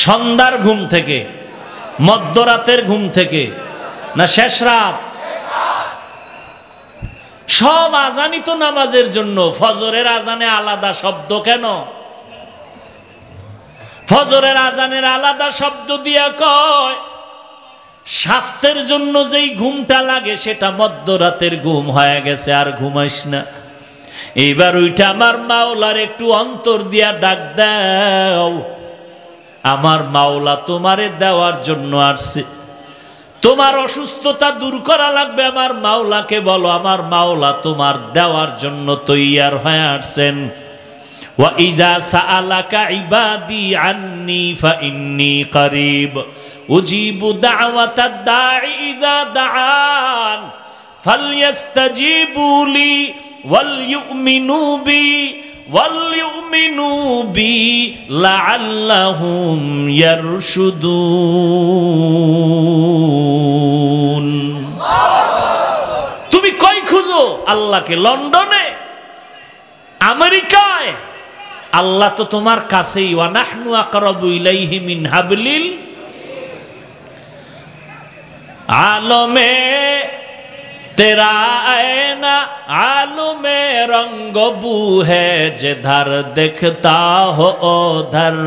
সন্ধ্যার ঘুম থেকে, মধ্যরাতের ঘুম থেকে, না শেষ রাত? সব আজানই তো নামাজের জন্য। ফজরের আজানে আলাদা শব্দ কেন? ফজরের আজানের আলাদা শব্দ দিয়া কয় স্বাস্থ্যের জন্য যেই ঘুমটা লাগে সেটা মধ্যরাতের ঘুম হয়ে গেছে, আর ঘুমাইস না। এইবার ওইটা আমার মাওলার একটু অন্তর দিয়া ডাক দাও। আমার মাওলা তোমারে দেওয়ার জন্য আসছে, তোমার অসুস্থতা দূর করা লাগবে, আমার মাওলাকে বলো। আমার মাওলা তোমার দেওয়ার জন্য তৈয়ার হয়ে আসছেন। وَإِذَا سَأَلَكَ عِبَادِي عَنِّي فَإِنِّي قَرِيبٌ أُجِيبُ دَعْوَةَ الدَّاعِ إِذَا دَعَانِ فَلْيَسْتَجِيبُوا لِي وَلْيُؤْمِنُوا بِي لَعَلَّهُمْ يَرْشُدُونَ। তুমি কই খুঁজো আল্লাহকে? লন্ডনে, আমেরিকায়? আল্লাহ তো তোমার কাছেই। ওয়া নাহনু আকরাবু ইলাইহি মিন হাবলিল আলমে তেরা আয়না আলমে রঙ্গ বু হে जिधर देखता हो उधर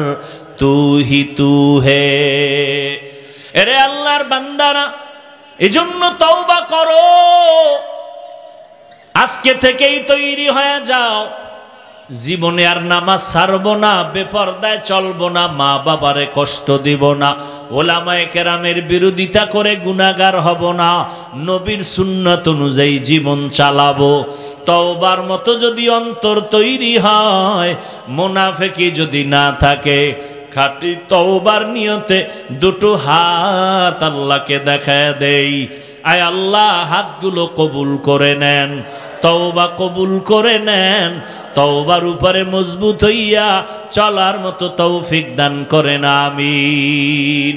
तू ही तू है। এরে আল্লাহর বান্দারা, এজন্য তওবা করো, আজকে থেকেই তৈরি হয়ে যাও। জীবনে আর নামাজ ছাড়বো না, বেপরদায় চলবো না, মা বাবারে কষ্ট দিব না, ওলামায়ে কেরামের বিরোধিতা করে গুনাহগার হব না, নবীর সুন্নাত অনুযায়ী জীবন চালাবো। তওবার মতো যদি অন্তর তৈরি হয়, মুনাফিকি যদি না থাকে, খাঁটি তওবার নিয়তে দুটো হাত আল্লাহকে দেখায় দেই। আয় আল্লাহ, হাতগুলো কবুল করে নেন, তওবা কবুল করে নেন, তওবার উপরে মজবুত হইয়া চলার মতো তৌফিক দান করেন, আমিন।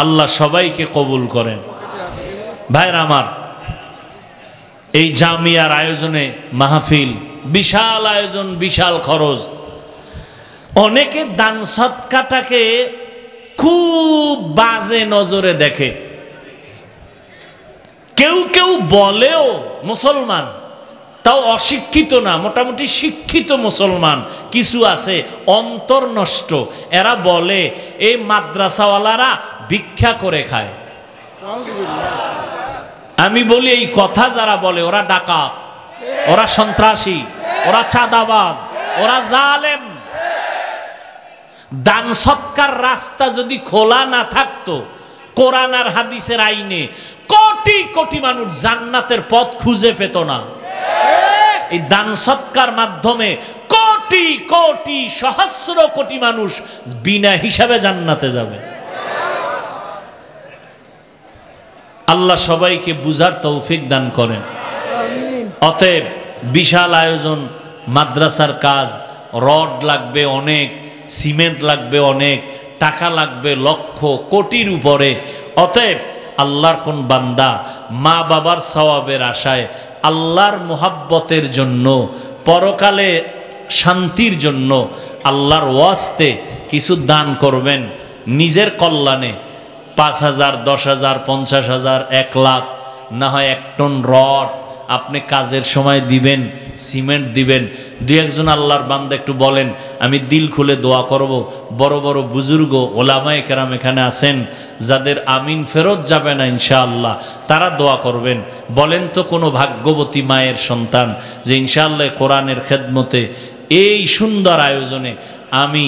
আল্লাহ সবাইকে কবুল করেন। ভাইরা আমার, এই জামিয়ার আয়োজনে মাহফিল, বিশাল আয়োজন, বিশাল খরচ। অনেকে দান সদকাটাকে খুব বাজে নজরে দেখে। কেউ কেউ বলেও মুসলমান, তাও অশিক্ষিত না, মোটামুটি শিক্ষিত মুসলমান কিছু আছে, অন্তর নষ্ট। এরা বলে এই মাদ্রাসাওয়ালারা ভিক্ষা করে খায়। আমি বলি এই কথা যারা বলে ওরা ডাকাত, ওরা সন্ত্রাসী, ওরা চাঁদাবাজ, ওরা জালেম। দান সৎকার রাস্তা যদি খোলা না থাকতো কোরআন আর হাদিসের আইনে, কোটি কোটি মানুষ জান্নাতের পথ খুঁজে পেত না। এই দান সৎকার মাধ্যমে কোটি কোটি সহস্র কোটি মানুষ বিনা হিসাবে জান্নাতে যাবে। আল্লাহ সবাইকে বুঝার তৌফিক দান করেন। অতএব বিশাল আয়োজন, মাদ্রাসার কাজ, রড লাগবে অনেক, সিমেন্ট লাগবে অনেক, টাকা লাগবে লক্ষ কোটির উপরে। অতএব আল্লাহর কোন বান্দা মা বাবার সওয়াবের আশায়, আল্লাহর মোহাব্বতের জন্য, পরকালে শান্তির জন্য আল্লাহর ওয়াস্তে কিছু দান করবেন নিজের কল্যাণে। 5,000, 10,000, 50,000, 1 লাখ, না হয় 1 টন রড আপনি কাজের সময় দিবেন, সিমেন্ট দিবেন। দুই একজন আল্লাহর বান্দা একটু বলেন, আমি দিল খুলে দোয়া করব। বড় বড় বুজুর্গ ওলামায়ে কেরাম এখানে আছেন, যাদের আমিন ফেরত যাবে না ইনশাআল্লাহ, তারা দোয়া করবেন। বলেন তো কোনো ভাগ্যবতী মায়ের সন্তান যে ইনশাআল্লাহ কোরআনের খেদমতে এই সুন্দর আয়োজনে আমি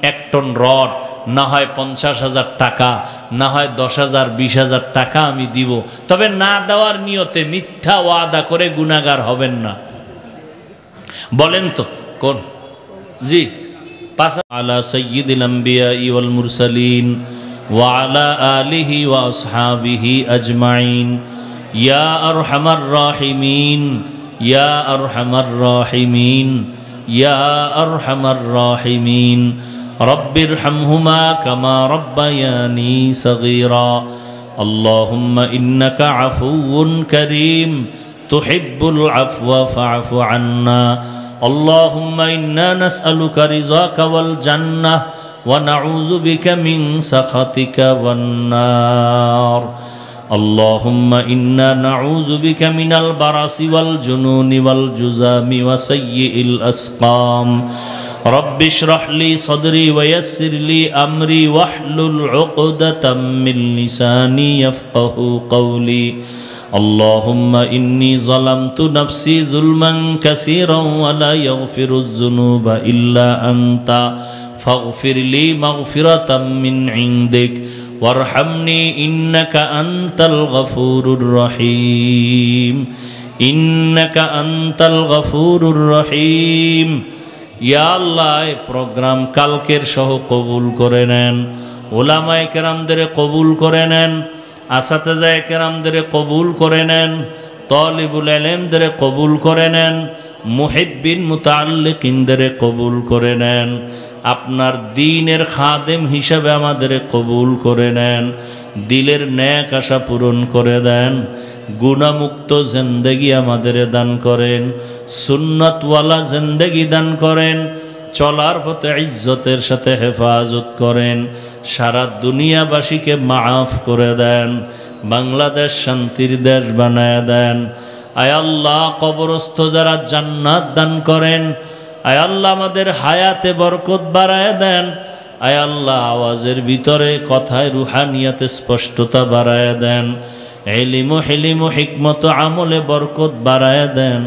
1 টন রড, না হয় 50,000 টাকা, না হয় 10,000, 20,000 টাকা আমি দিব। তবে না দেওয়ার নিয়তে মিথ্যা ওয়াদা করে গুনাহগার হবেন না। বলেন তো কোন? জি, আলা সাইয়্যিদিল আম্বিয়া ওয়াল মুরসালিন ওয়া আলা আলিহি ওয়া আসহাবিহি আজমাইন। ইয়া আরহামার রাহিমিন, ইয়া আরহামার রাহিমিন, ইয়া আরহামার রাহিমিন। রব্বিরহামহুমা কামা রব্বায়ানি সগীরা। আল্লাহুম্মা ইন্নাকা আফুউন কারীম তুহিব্বুল আফওয়া ফা'ফু আন্না। আল্লাহুম্মা ইন্না নাসআলুকা রিযাকা ওয়াল জান্নাহ ওয়া নাউযু বিকা মিন সাখাতিকা ওয়ান নার। আল্লাহুম্মা ইন্না নাউযু বিকা মিনাল বারাসি ওয়াল জুনুনি ওয়াল জুযামি ওয়া সাইয়্যিল আসকাম। رب اشرح لي صدري ويسر لي أمري واحلل عقدة من لساني يفقهوا قولي. اللهم إني ظلمت نفسي ظلما كثيرا ولا يغفر الذنوب إلا أنت فاغفر لي مغفرة من عندك وارحمني إنك أنت الغفور الرحيم. إنك أنت الغفور الرحيم. ইয়া আল্লাহ, এই প্রোগ্রাম কালকের সহ কবুল করে নেন। ওলামায়ে কেরামদের কবুল করে নেন, আসাতেজায়ে কেরামদের কবুল করে নেন, তালিবুল ইলমদের কবুল করে নেন, মুহিব্বিন মুতাআল্লিকিনদের কবুল করে নেন। আপনার দ্বীনের খাদেম হিসাবে আমাদের কবুল করে নেন। দিলের নেক আশা পূরণ করে দেন। গুনাহমুক্ত জিন্দেগি আমাদের দান করেন। সুন্নতওয়ালা জিন্দেগি দান করেন। চলার পথে ইজ্জতের সাথে হেফাজত করেন। সারা দুনিয়াবাসীকে মাফ করে দেন। বাংলাদেশ শান্তির দেশ বানায় দেন। আয় আল্লাহ, কবরস্থ যারা জান্নাত দান করেন। আয় আল্লাহ, আমাদের হায়াতে বরকত বাড়ায় দেন। আয় আল্লাহ, আওয়াজের ভিতরে কথায় রুহানিয়াতে স্পষ্টতা বাড়ায় দেন। ইলম ও হিলম ও হিকমত আমলে বরকত বাড়ায় দেন।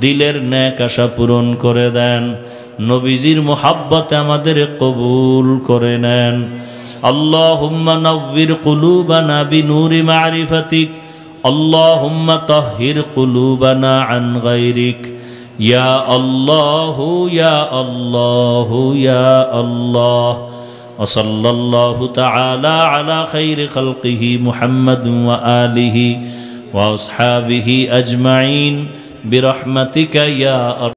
দিলের নেক আশা পূরণ করে দেন। নবীজির মুহাব্বতে আমাদের কবুল করে নেন। আল্লাহুম্মা নাওয়ির কুলুবানা বিনূরি মারিফাতিক। আল্লাহুম্মা তাহহির কুলুবানা আন গায়রিক। ইয়া আল্লাহু ইয়া আল্লাহু ইয়া আল্লাহ। وصلى الله تعالى على خير خلقه محمد وآله وأصحابه أجمعين برحمتك يا